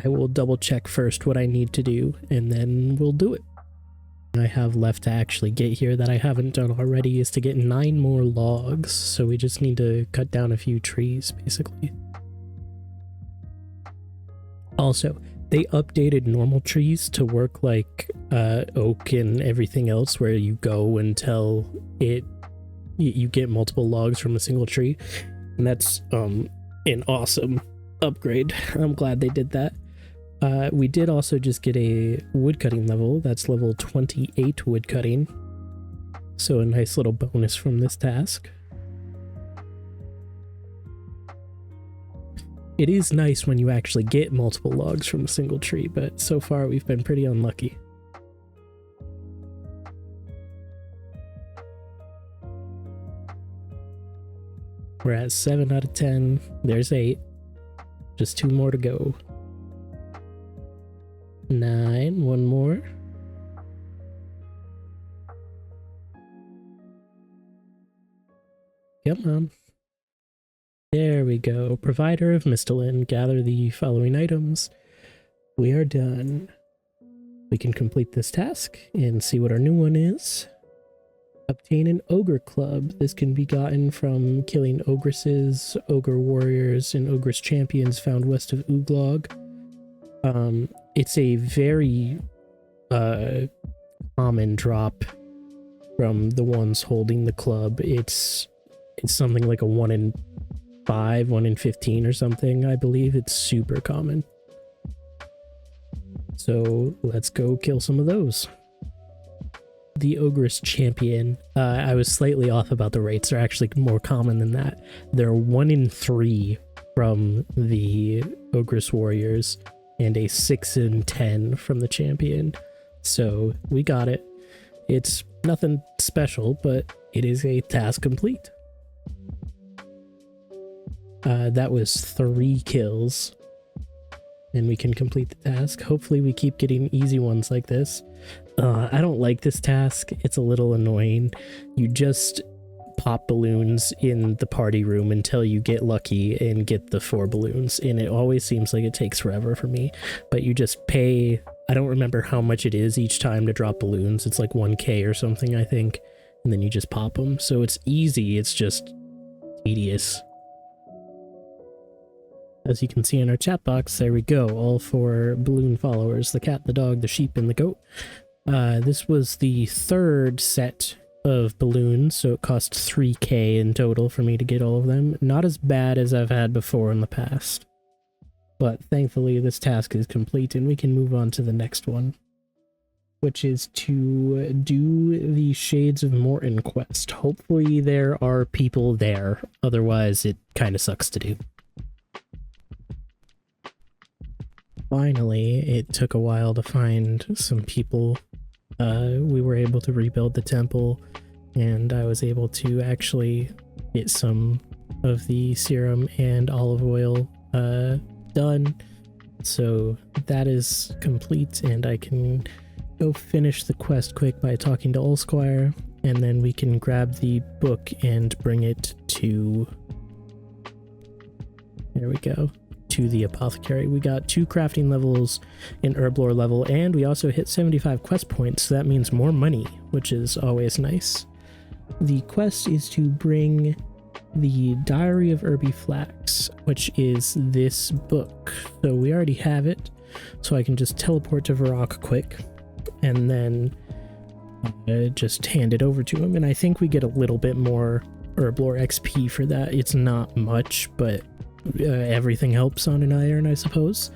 I will double check first what I need to do, and then we'll do it. I have left to actually get here that I haven't done already is to get 9 more logs, so we just need to cut down a few trees, basically. Also, they updated normal trees to work like oak and everything else, where you go until you get multiple logs from a single tree, and that's an awesome upgrade. I'm glad they did that. We did also just get a woodcutting level. That's level 28 woodcutting, so a nice little bonus from this task. It is nice when you actually get multiple logs from a single tree, but so far we've been pretty unlucky. We're at 7 out of 10. There's 8. Just 2 more to go. 9. 1 more. Come on. There we go. Provider of Mistolin, gather the following items. We are done. We can complete this task and see what our new one is. Obtain an Ogre Club. This can be gotten from killing Ogresses, Ogre Warriors, and Ogress Champions found west of Uglog. It's a very common drop from the ones holding the club. It's something like a 1 in 5, 1 in 15 or something, I believe. It's super common. So let's go kill some of those. The Ogress Champion. I was slightly off about the rates. They're actually more common than that. They're 1 in 3 from the Ogress Warriors and a 6 in 10 from the Champion. So we got it. It's nothing special, but it is a task complete. That was 3 kills. And we can complete the task. Hopefully we keep getting easy ones like this. I don't like this task. It's a little annoying. You just pop balloons in the party room until you get lucky and get the 4 balloons. And it always seems like it takes forever for me. But you just pay... I don't remember how much it is each time to drop balloons. It's like 1k or something, I think. And then you just pop them. So it's easy. It's just tedious. As you can see in our chat box, there we go. All 4 balloon followers. The cat, the dog, the sheep, and the goat. This was the 3rd set of balloons, so it cost 3k in total for me to get all of them. Not as bad as I've had before in the past. But thankfully this task is complete and we can move on to the next one, which is to do the Shades of Morton quest. Hopefully there are people there, otherwise it kind of sucks to do. Finally, it took a while to find some people. We were able to rebuild the temple, and I was able to actually get some of the serum and olive oil done. So that is complete, and I can go finish the quest quick by talking to Allsquire, and then we can grab the book and bring it to... There we go. To the apothecary. We got 2 crafting levels, an herb lore level, and we also hit 75 quest points, so that means more money, which is always nice. The quest is to bring the Diary of Irby Flax, which is this book. So we already have it, so I can just teleport to Varrock quick, and then just hand it over to him, and I think we get a little bit more herb lore XP for that. It's not much, but everything helps on an iron, I suppose.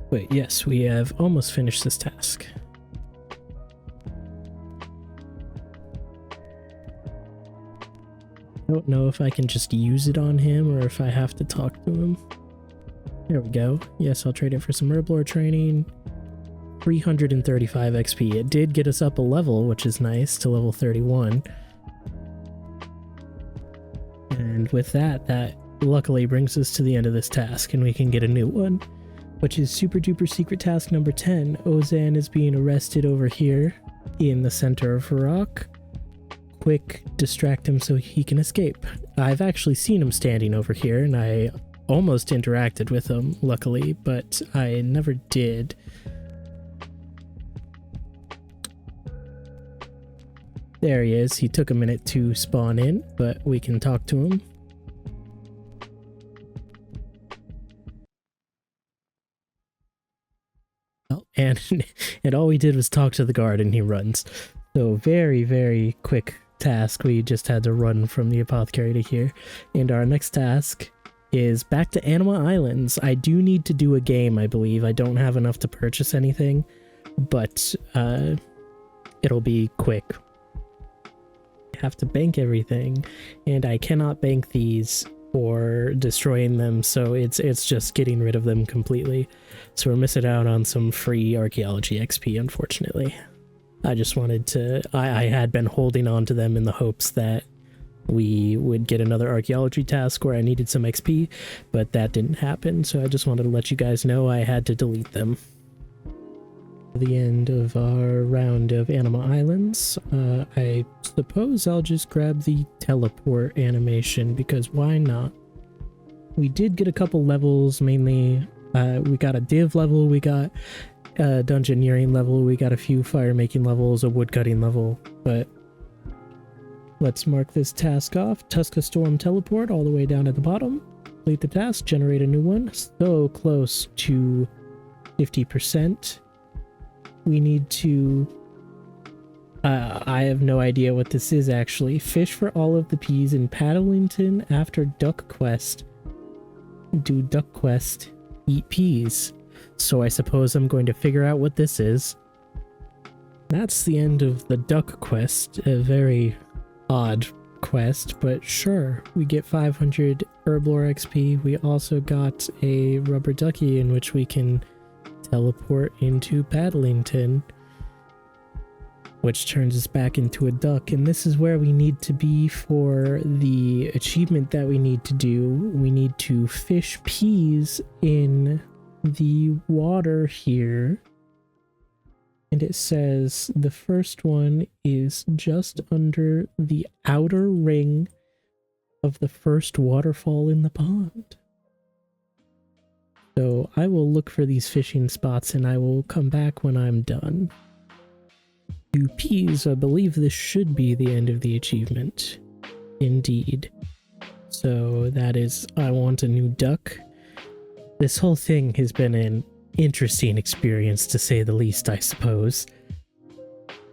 Wait, yes, we have almost finished this task. I don't know if I can just use it on him or if I have to talk to him. There we go. Yes, I'll trade it for some herb lore training. 335 XP. It did get us up a level, which is nice, to level 31. And with that, that luckily brings us to the end of this task, and we can get a new one, which is super duper secret task number 10. Ozan is being arrested over here in the center of Varrock. Quick, distract him so he can escape. I've actually seen him standing over here, and I almost interacted with him, luckily, but I never did. There he is. He took a minute to spawn in, but we can talk to him. Oh, and all we did was talk to the guard and he runs. So very, very quick task. We just had to run from the apothecary to here. And our next task is back to Anima Islands. I do need to do a game, I believe. I don't have enough to purchase anything, but it'll be quick. Have to bank everything, and I cannot bank these or destroying them, so it's just getting rid of them completely. So we're missing out on some free archaeology XP, unfortunately. I just wanted to... I had been holding on to them in the hopes that we would get another archaeology task where I needed some XP, but that didn't happen, so I just wanted to let you guys know I had to delete them. the end of our round of Anima Islands. I suppose I'll just grab the teleport animation, because why not? We did get a couple levels, mainly we got a div level, we got a dungeoneering level, we got a few fire making levels, a woodcutting level, but let's mark this task off. Tuska Storm teleport all the way down at the bottom. Complete the task, generate a new one. So close to 50%. We need to... I have no idea what this is actually. Fish for all of the peas in Paddlington after Duck Quest. Do Duck Quest, eat peas. So I suppose I'm going to figure out what this is. That's the end of the Duck Quest. A very odd quest, but sure. We get 500 Herblore XP. We also got a rubber ducky in which we can teleport into Paddlington, which turns us back into a duck. And this is where we need to be for the achievement that we need to do. We need to fish peas in the water here. And it says the first one is just under the outer ring of the first waterfall in the pond. So I will look for these fishing spots and I will come back when I'm done. 2 peas, I believe this should be the end of the achievement. Indeed. So that is, I want a new duck. This whole thing has been an interesting experience, to say the least, I suppose.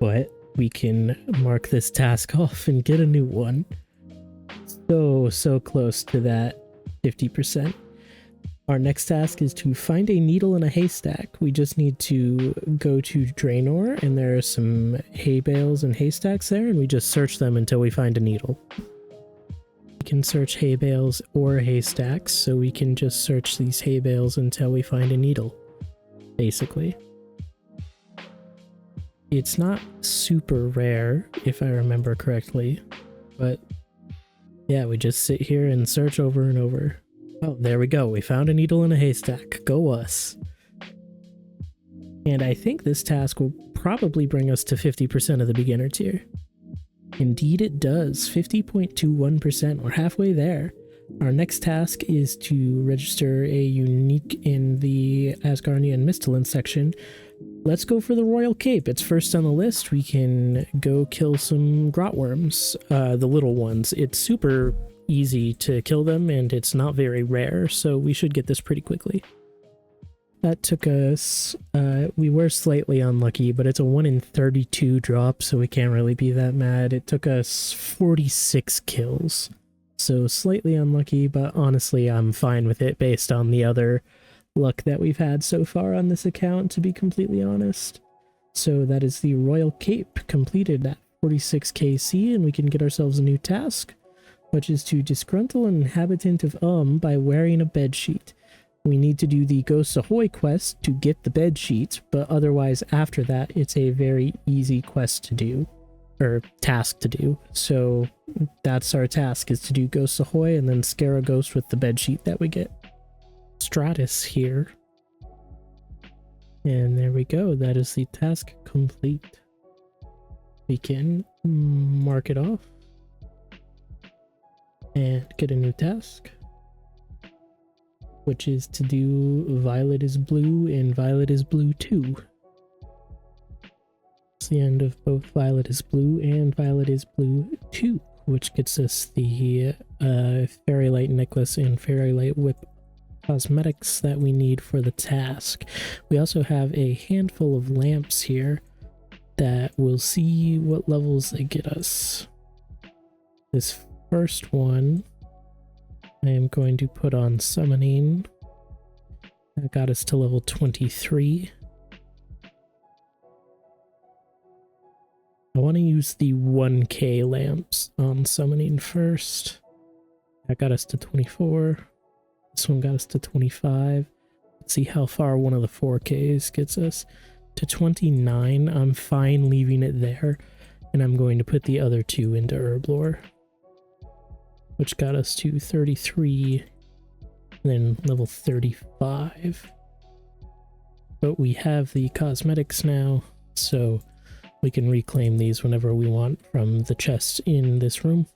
But we can mark this task off and get a new one. So close to that 50%. Our next task is to find a needle in a haystack. We just need to go to Draenor, and there are some hay bales and haystacks there, and we just search them until we find a needle. We can search hay bales or haystacks, so we can just search these hay bales until we find a needle, basically. It's not super rare, if I remember correctly, but yeah, we just sit here and search over and over. Oh, there we go. We found a needle in a haystack. Go us. And I think this task will probably bring us to 50% of the beginner tier. Indeed it does. 50.21%. We're halfway there. Our next task is to register a unique in the Asgardian and Misthalin section. Let's go for the Royal Cape. It's first on the list. We can go kill some grotworms, the little ones. It's super easy to kill them, and it's not very rare, so we should get this pretty quickly. That took us, we were slightly unlucky, but it's a 1 in 32 drop, so we can't really be that mad. It took us 46 kills, so slightly unlucky, but honestly I'm fine with it based on the other luck that we've had so far on this account, to be completely honest. So that is the Royal Cape completed at 46 KC, and we can get ourselves a new task, which is to disgruntle an inhabitant of by wearing a bedsheet. We need to do the Ghosts Ahoy quest to get the bedsheet, but otherwise after that it's a very easy quest to do, or task to do. So that's our task, is to do Ghosts Ahoy and then scare a ghost with the bedsheet that we get. Stratus here. And there we go, that is the task complete. We can mark it off and get a new task, which is to do Violet is Blue and Violet is Blue 2. It's the end of both Violet is Blue and Violet is Blue 2, which gets us the Fairy Light Necklace and Fairy Light Whip cosmetics that we need for the task. We also have a handful of lamps here that we'll see what levels they get us. This first one I am going to put on summoning. That got us to level 23. I want to use the 1k lamps on summoning first. That got us to 24. This one got us to 25. Let's see how far one of the 4ks gets us. To 29. I'm fine leaving it there, and I'm going to put the other 2 into Herblore, which got us to 33, and then level 35. But we have the cosmetics now, so we can reclaim these whenever we want from the chests in this room.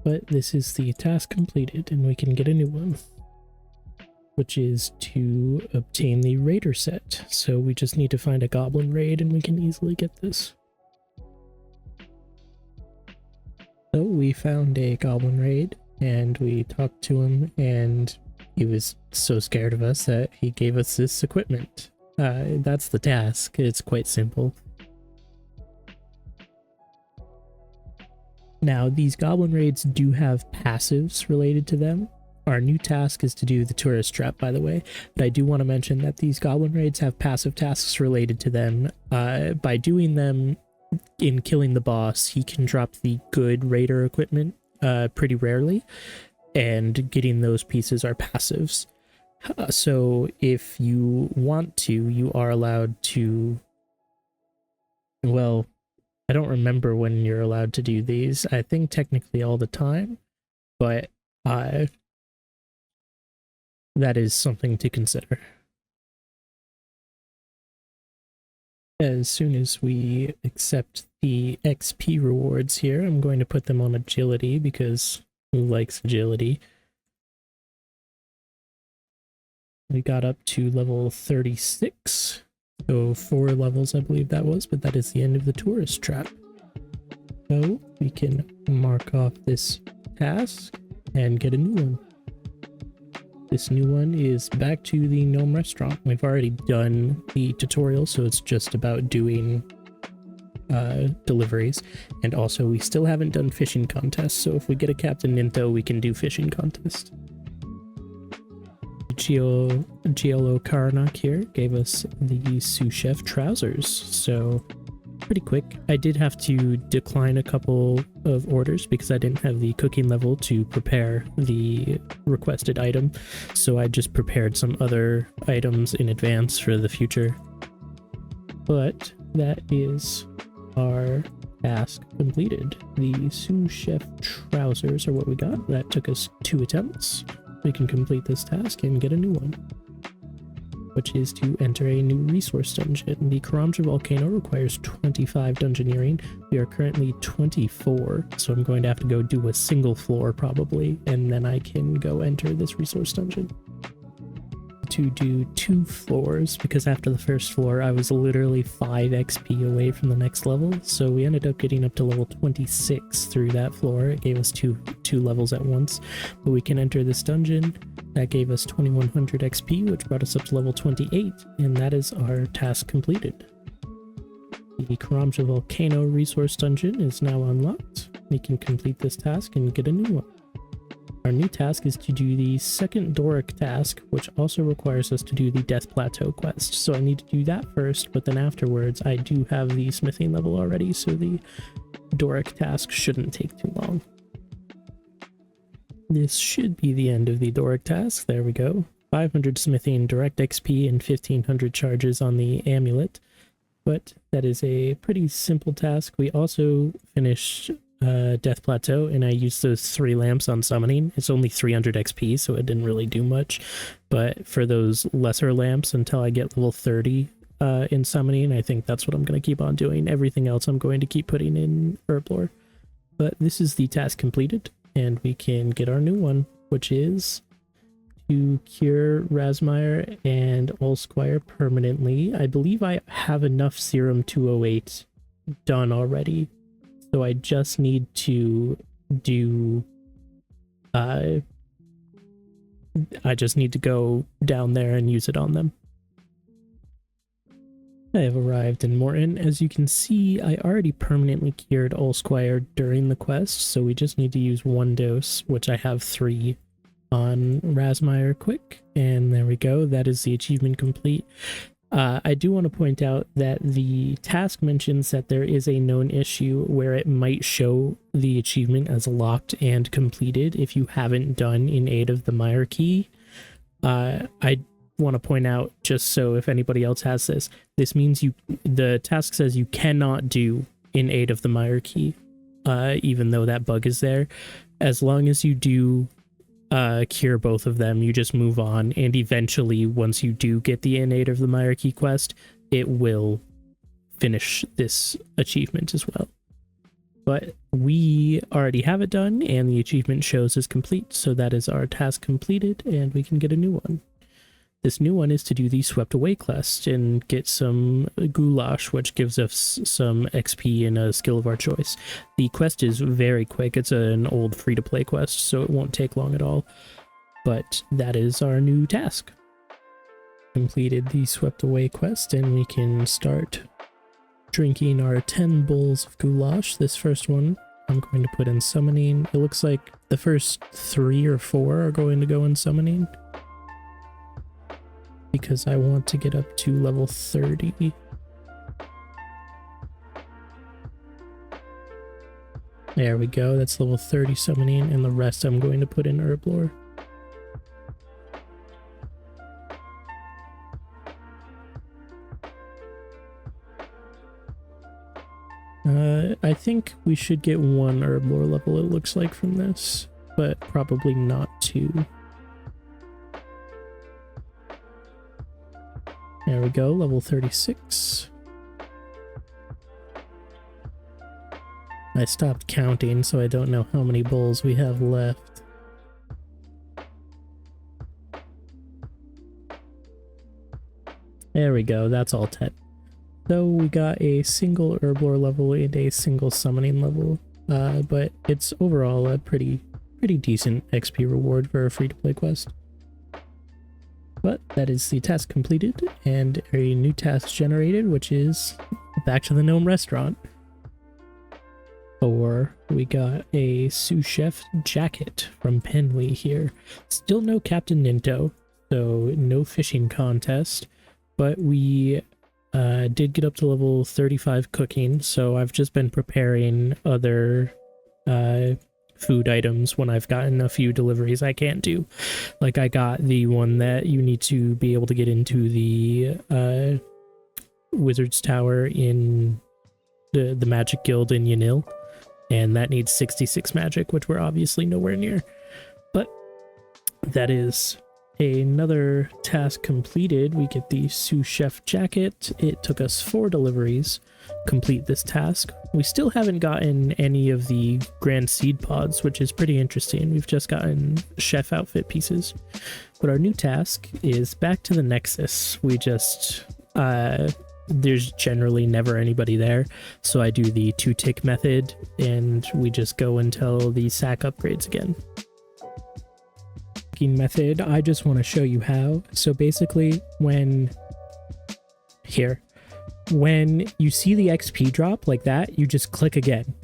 But this is the task completed, and we can get a new one, which is to obtain the raider set. So we just need to find a goblin raid, and we can easily get this. So we found a goblin raid, and we talked to him, and he was so scared of us that he gave us this equipment. That's the task. It's quite simple. Now, these goblin raids do have passives related to them. Our new task is to do the tourist trap, by the way, but I do want to mention that these goblin raids have passive tasks related to them. By doing them in killing the boss, he can drop the good raider equipment pretty rarely, and getting those pieces are passives. So if you want to, you are allowed to, well, I don't remember when you're allowed to do these. I think technically all the time, but that is something to consider. As soon as we accept the XP rewards here, I'm going to put them on agility, because who likes agility? We got up to level 36. So 4 levels, I believe that was, but that is the end of the tourist trap. So we can mark off this task and get a new one. This new one is back to the Gnome Restaurant. We've already done the tutorial, so it's just about doing deliveries. And also, we still haven't done fishing contests, so if we get a Captain Ninto, we can do fishing contest. Giolo Karnak here gave us the sous chef trousers, so pretty quick. I did have to decline a couple of orders because I didn't have the cooking level to prepare the requested item, so I just prepared some other items in advance for the future. But that is our task completed. The sous chef trousers are what we got. That took us 2 attempts. We can complete this task and get a new one, which is to enter a new resource dungeon. The Karamja volcano requires 25 dungeoneering. We are currently 24, so I'm going to have to go do a single floor probably, and then I can go enter this resource dungeon. To do 2 floors, because after the first floor I was literally 5 XP away from the next level, so we ended up getting up to level 26 through that floor. It gave us two levels at once, but we can enter this dungeon. That gave us 2100 XP, which brought us up to level 28, and that is our task completed. The Karamja volcano resource dungeon is now unlocked. We can complete this task and get a new one. Our new task is to do the second Doric task, which also requires us to do the Death Plateau quest. So I need to do that first, but then afterwards I do have the smithing level already, so the Doric task shouldn't take too long. This should be the end of the Doric task. There we go. 500 smithing, direct XP, and 1500 charges on the amulet. But that is a pretty simple task. We also finished Death Plateau, and I used those 3 lamps on summoning. It's only 300 XP, so it didn't really do much. But for those lesser lamps, until I get level 30 in summoning, I think that's what I'm going to keep on doing. Everything else I'm going to keep putting in Herblore. But this is the task completed, and we can get our new one, which is to cure Razmire and Allsquire permanently. I believe I have enough Serum 208 done already. So I just need to do, I just need to go down there and use it on them. I have arrived in Morton. As you can see, I already permanently cured Allsquire during the quest, so we just need to use 1 dose, which I have 3 on Razmire quick. And there we go, that is the achievement complete. I do want to point out that the task mentions that there is a known issue where it might show the achievement as locked and completed if you haven't done in aid of the Mire key. I want to point out, just so if anybody else has this, this means the task says you cannot do in aid of the Mire key, even though that bug is there. As long as you do cure both of them. You just move on, and eventually, once you do get the innate of the hierarchy quest, it will finish this achievement as well. But we already have it done, and the achievement shows is complete, so that is our task completed, and we can get a new one. This new one is to do the Swept Away quest and get some goulash, which gives us some XP and a skill of our choice. The quest is very quick. It's an old free-to-play quest, so it won't take long at all. But that is our new task. Completed the Swept Away quest, and we can start drinking our 10 bowls of goulash. This first one I'm going to put in summoning. It looks like the first 3 or 4 are going to go in summoning, because I want to get up to level 30. There we go, that's level 30 summoning, and the rest I'm going to put in herb lore. I think we should get 1 herb lore level, it looks like, from this, but probably not 2. There we go, level 36. I stopped counting, so I don't know how many bowls we have left. There we go, that's all 10. So we got a single herb lore level and a single summoning level, but it's overall a pretty decent XP reward for a free-to-play quest. But that is the task completed, and a new task generated, which is back to the Gnome Restaurant. Or we got a sous chef jacket from Penwee here. Still no Captain Ninto, so no fishing contest, but we did get up to level 35 cooking, so I've just been preparing other food items when I've gotten a few deliveries I can't do. Like, I got the one that you need to be able to get into the Wizard's Tower in the Magic Guild in Yanil, and that needs 66 magic, which we're obviously nowhere near. But that is another task completed. We get the sous chef jacket. It took us 4 deliveries complete this task. We still haven't gotten any of the grand seed pods, which is pretty interesting. We've just gotten chef outfit pieces. But our new task is back to the Nexus. We just there's generally never anybody there, so I do the 2-tick method, and we just go until the sack upgrades again. Method, I just want to show you how. So basically, when you see the XP drop like that, you just click again,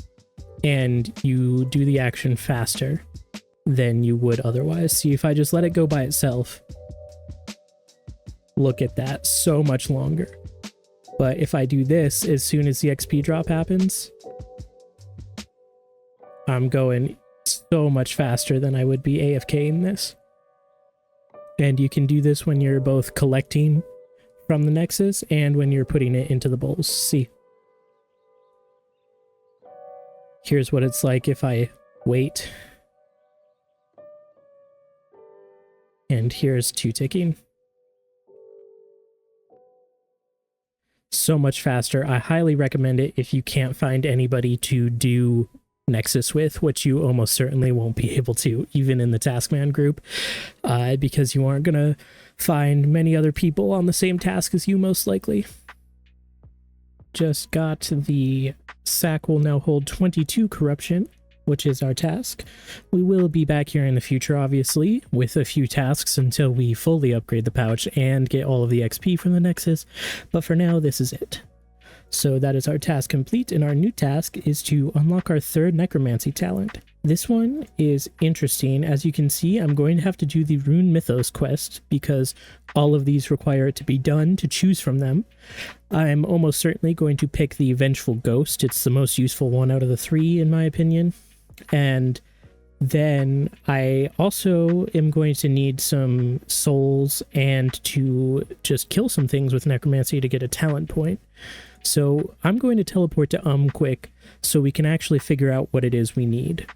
and you do the action faster than you would otherwise. See, if I just let it go by itself, look at that, so much longer. But if I do this, as soon as the XP drop happens, I'm going so much faster than I would be AFK in this. And you can do this when you're both collecting from the Nexus and when you're putting it into the bowls. See? Here's what it's like if I wait. And here's 2-ticking. So much faster. I highly recommend it if you can't find anybody to do Nexus with, which you almost certainly won't be able to, even in the Taskman group, because you aren't gonna find many other people on the same task as you, most likely. Just got the sack will now hold 22 corruption, which is our task. We will be back here in the future, obviously, with a few tasks until we fully upgrade the pouch and get all of the XP from the Nexus, but for now, this is it. So that is our task complete, and our new task is to unlock our 3rd necromancy talent. This one is interesting. As you can see, I'm going to have to do the Rune Mythos quest because all of these require it to be done to choose from them. I'm almost certainly going to pick the Vengeful Ghost. It's the most useful one out of the 3, in my opinion. And then I also am going to need some souls and to just kill some things with necromancy to get a talent point. So I'm going to teleport to quick so we can actually figure out what it is we need.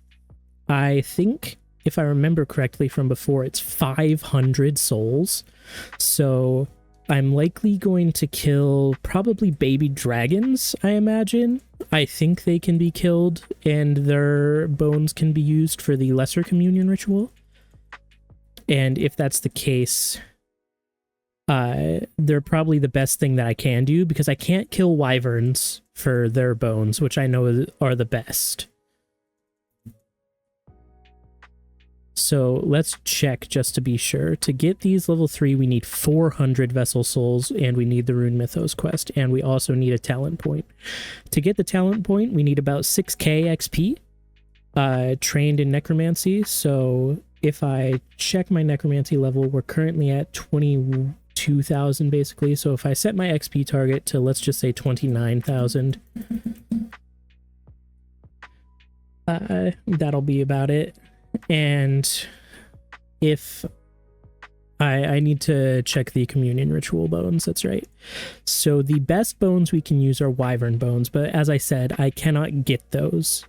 I think if I remember correctly from before, it's 500 souls. So I'm likely going to kill probably baby dragons, I imagine. I think they can be killed and their bones can be used for the Lesser Communion ritual. And if that's the case, they're probably the best thing that I can do, because I can't kill wyverns for their bones, which I know are the best. So let's check just to be sure. To get these level 3, we need 400 vessel souls, and we need the Rune Mythos quest, and we also need a talent point. To get the talent point, we need about 6k XP, trained in necromancy. So if I check my necromancy level, we're currently at 22,000 basically. So if I set my XP target to, let's just say 29,000, that'll be about it. And if I need to check the communion ritual bones, that's right. So the best bones we can use are wyvern bones, but as I said, I cannot get those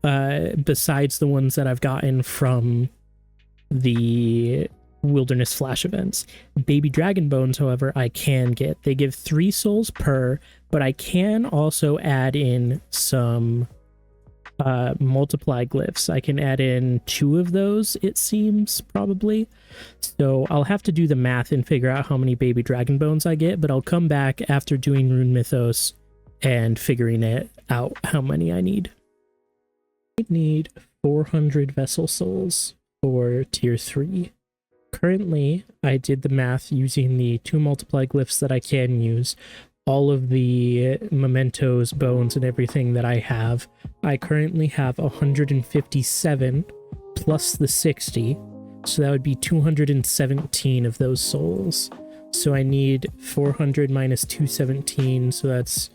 besides the ones that I've gotten from the wilderness flash events. Baby dragon bones, however, I can get. They give 3 souls per, but I can also add in some multiply glyphs. I can add in 2 of those, it seems, probably. So I'll have to do the math and figure out how many baby dragon bones I get, but I'll come back after doing Rune Mythos and figuring it out how many I need. I need 400 vessel souls for tier 3. Currently, I did the math using the 2 multiply glyphs that I can use, all of the mementos, bones, and everything that I have. I currently have 157 plus the 60, so that would be 217 of those souls. So I need 400 minus 217, so that's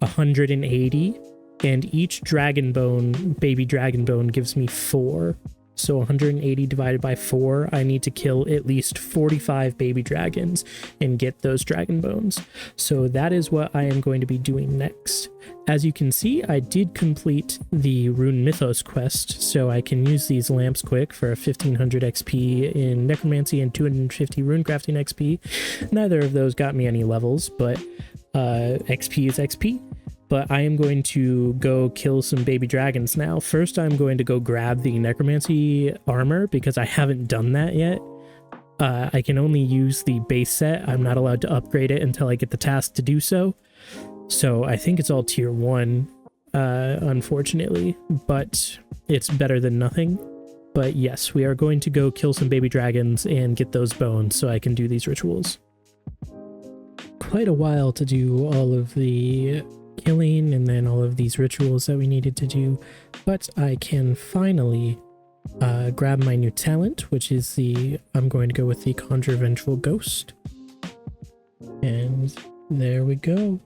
180, and each dragon bone, baby dragon bone, gives me 4. So 180 divided by 4, I need to kill at least 45 baby dragons and get those dragon bones. So that is what I am going to be doing next. As you can see, I did complete the Rune Mythos quest, so I can use these lamps quick for 1500 XP in necromancy and 250 rune crafting XP. Neither of those got me any levels, but XP is XP. But I am going to go kill some baby dragons now. First, I'm going to go grab the necromancy armor because I haven't done that yet. I can only use the base set. I'm not allowed to upgrade it until I get the task to do so. So I think it's all tier 1, unfortunately, but it's better than nothing. But yes, we are going to go kill some baby dragons and get those bones so I can do these rituals. Quite a while to do all of the killing and then all of these rituals that we needed to do, but I can finally grab my new talent, which is I'm going to go with the Conjure Vengeful Ghost. And there we go.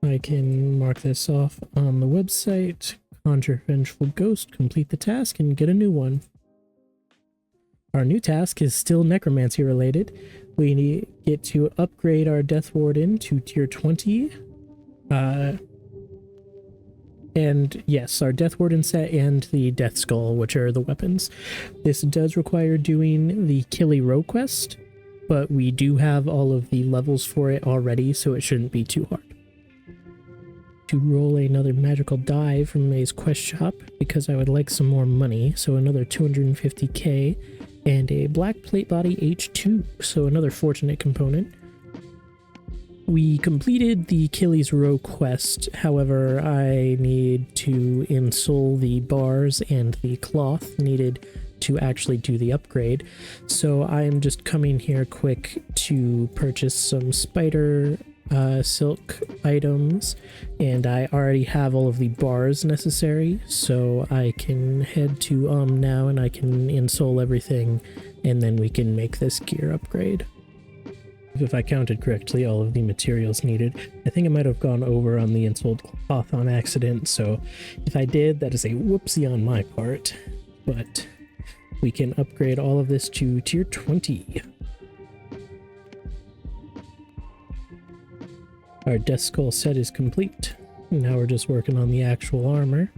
I can mark this off on the website, Conjure Vengeful Ghost, complete the task and get a new one. Our new task is still necromancy related. We get to upgrade our Death Warden to tier 20. And yes, our Death Warden set and the Death Skull, which are the weapons. This does require doing the Killy Row quest, but we do have all of the levels for it already, so it shouldn't be too hard. To roll another magical die from May's quest shop, because I would like some more money, so another 250k, and a Black Plate Body H2, so another fortunate component. We completed the Killy's Row quest, however, I need to insole the bars and the cloth needed to actually do the upgrade. So I am just coming here quick to purchase some spider silk items, and I already have all of the bars necessary, so I can head to now and I can insole everything, and then we can make this gear upgrade. If I counted correctly, all of the materials needed. I think I might have gone over on the insoled cloth on accident, so if I did, that is a whoopsie on my part. But we can upgrade all of this to tier 20. Our Death Skull set is complete. Now we're just working on the actual armor.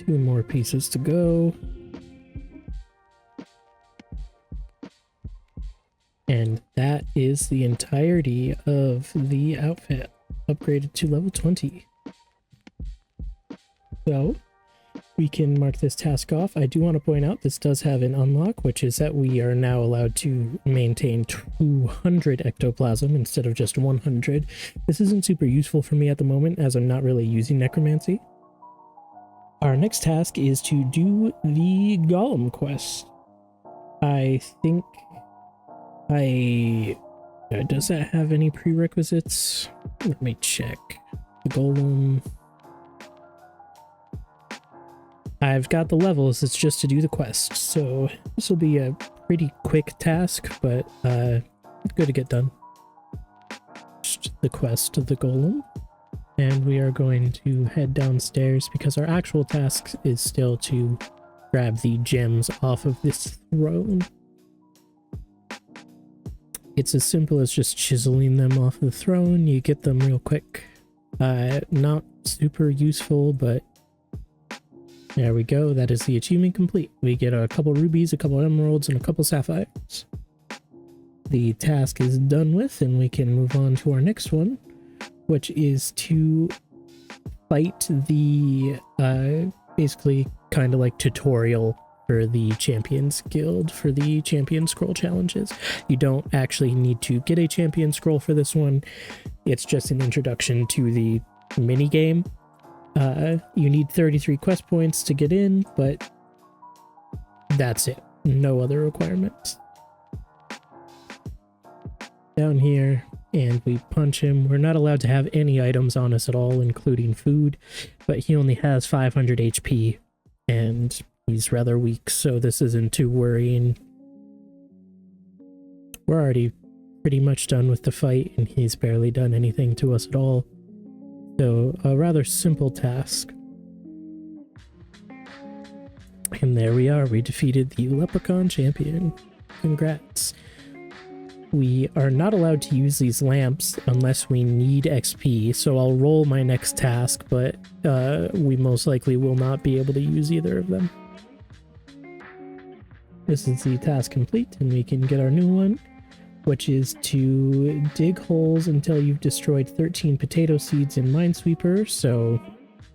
2 more pieces to go. And that is the entirety of the outfit, upgraded to level 20. So, we can mark this task off. I do want to point out this does have an unlock, which is that we are now allowed to maintain 200 ectoplasm instead of just 100. This isn't super useful for me at the moment, as I'm not really using necromancy. Our next task is to do the golem quest. I think does that have any prerequisites? Let me check. The golem. I've got the levels, it's just to do the quest, so this will be a pretty quick task, but good to get done. Just the quest of the golem. And we are going to head downstairs because our actual task is still to grab the gems off of this throne. It's as simple as just chiseling them off the throne. You get them real quick. Not super useful, but there we go. That is the achievement complete. We get a couple rubies, a couple emeralds, and a couple sapphires. The task is done with, and we can move on to our next one, which is to fight the basically kind of like tutorial for the Champions Guild for the Champion Scroll challenges. You don't actually need to get a Champion Scroll for this one. It's just an introduction to the mini game. You need 33 quest points to get in, but that's it. No other requirements. Down here, and we punch him. We're not allowed to have any items on us at all, including food, but he only has 500 HP, and he's rather weak, so this isn't too worrying. We're already pretty much done with the fight, and he's barely done anything to us at all. So, a rather simple task. And there we are, we defeated the Leprechaun Champion. Congrats. We are not allowed to use these lamps unless we need XP, so I'll roll my next task, but we most likely will not be able to use either of them. This is the task complete, and we can get our new one, which is to dig holes until you've destroyed 13 potato seeds in Minesweeper, so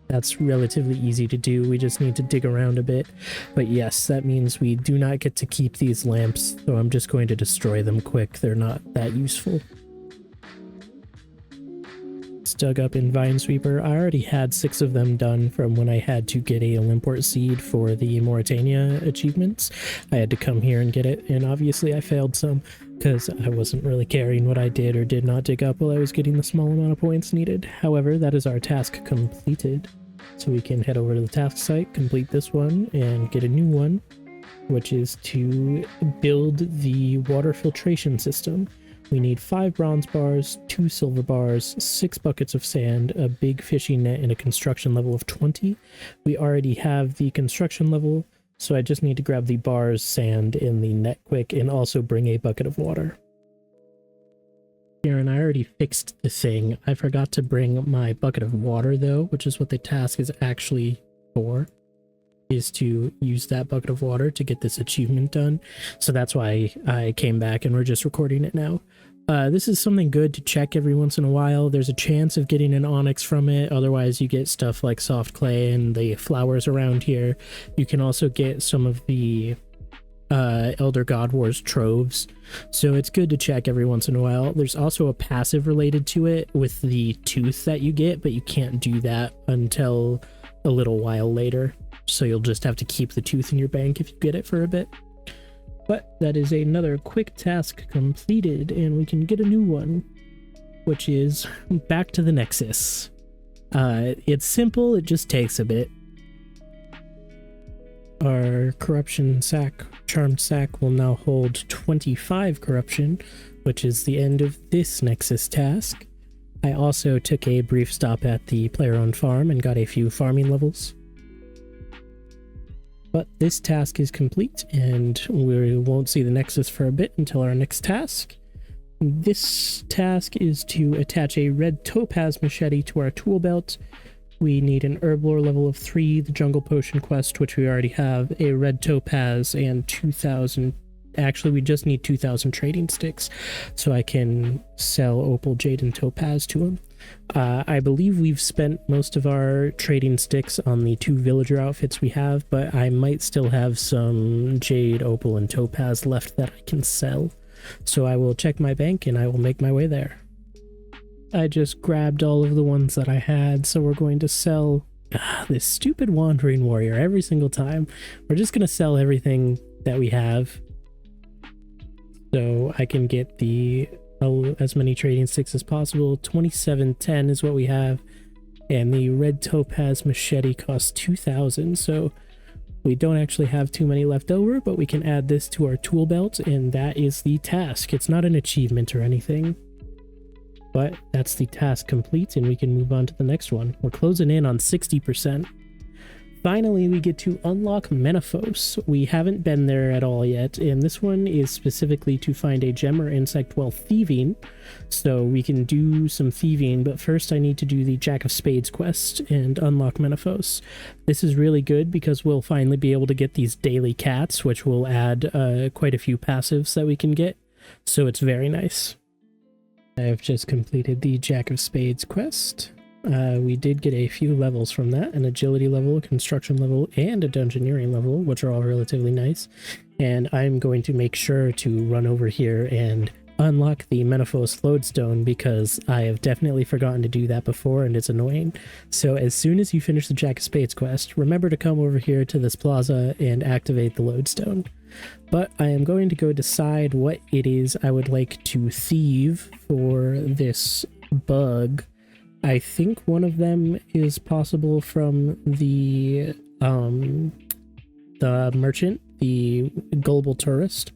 that's relatively easy to do. We just need to dig around a bit. But yes, that means we do not get to keep these lamps, so I'm just going to destroy them quick. They're not that useful. It's dug up in Minesweeper. I already had 6 of them done from when I had to get a Limport seed for the Mauritania achievements. I had to come here and get it, and obviously I failed some because I wasn't really caring what I did or did not dig up while I was getting the small amount of points needed. However, that is our task completed. So we can head over to the task site, complete this one, and get a new one, which is to build the water filtration system. We need 5 bronze bars, 2 silver bars, 6 buckets of sand, a big fishing net, and a construction level of 20. We already have the construction level, so I just need to grab the bars, sand, and the net quick, and also bring a bucket of water. Aaron, I already fixed the thing. I forgot to bring my bucket of water, though, which is what the task is actually for, is to use that bucket of water to get this achievement done. So that's why I came back and we're just recording it now. This is something good to check every once in a while. There's a chance of getting an onyx from it. Otherwise, you get stuff like soft clay and the flowers around here. You can also get some of the Elder God Wars troves. So it's good to check every once in a while. There's also a passive related to it with the tooth that you get, but you can't do that until a little while later. So you'll just have to keep the tooth in your bank if you get it for a bit. But that is another quick task completed, and we can get a new one, which is back to the Nexus. It's simple, it just takes a bit. Our corruption sack, charmed sack, will now hold 25 corruption, which is the end of this Nexus task. I also took a brief stop at the player-owned farm and got a few farming levels. But this task is complete, and we won't see the Nexus for a bit until our next task. This task is to attach a red topaz machete to our tool belt. we need an herblore level of 3, the jungle potion quest, which we already have, a red topaz, and 2,000. Actually, we just need 2,000 trading sticks, so I can sell opal, jade, and topaz to him. I believe we've spent most of our trading sticks on the 2 villager outfits we have, but I might still have some jade, opal, and topaz left that I can sell. So I will check my bank and I will make my way there. I just grabbed all of the ones that I had, so we're going to sell this stupid wandering warrior every single time. We're just going to sell everything that we have, so I can get the as many trading sticks as possible. 2710 is what we have, and the red topaz machete costs 2,000, so we don't actually have too many left over, but we can add this to our tool belt, and that is the task. It's not an achievement or anything, but that's the task complete, and we can move on to the next one. We're closing in on 60%. Finally, we get to unlock Menaphos. We haven't been there at all yet, and this one is specifically to find a gem or insect while thieving, so we can do some thieving, but first I need to do the Jack of Spades quest and unlock Menaphos. This is really good because we'll finally be able to get these daily cats, which will add quite a few passives that we can get, so it's very nice. I have just completed the Jack of Spades quest. We did get a few levels from that, an agility level, a construction level, and a dungeoneering level, which are all relatively nice. And I'm going to make sure to run over here and unlock the Menaphos lodestone, because I have definitely forgotten to do that before and it's annoying. So as soon as you finish the Jack of Spades quest, remember to come over here to this plaza and activate the lodestone. But I am going to go decide what it is I would like to thieve for this bug. I think one of them is possible from the merchant, the gullible tourist,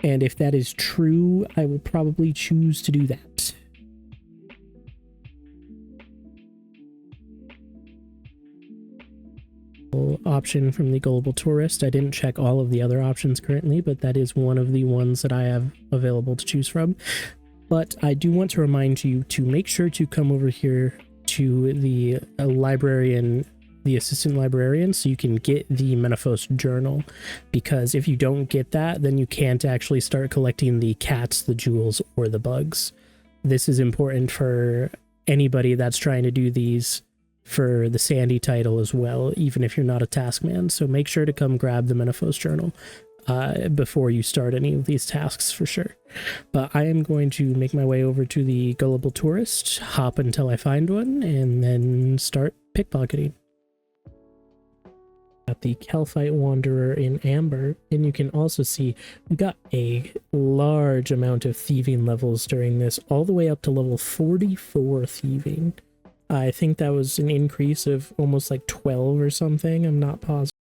and if that is true, I will probably choose to do that. Option from the gullible tourist. I didn't check all of the other options currently, but that is one of the ones that I have available to choose from. But I do want to remind you to make sure to come over here to the librarian, the assistant librarian, so you can get the Menaphos journal, because if you don't get that, then you can't actually start collecting the cats, the jewels, or the bugs. This is important for anybody that's trying to do these for the Sandy title as well, even if you're not a taskman. So make sure to come grab the Menaphos journal before you start any of these tasks for sure. But I am going to make my way over to the gullible tourist, hop until I find one, and then start pickpocketing. Got the Calphite Wanderer in Amber, and you can also see we got a large amount of thieving levels during this, all the way up to level 44 thieving. I think that was an increase of almost like 12 or something, I'm not positive.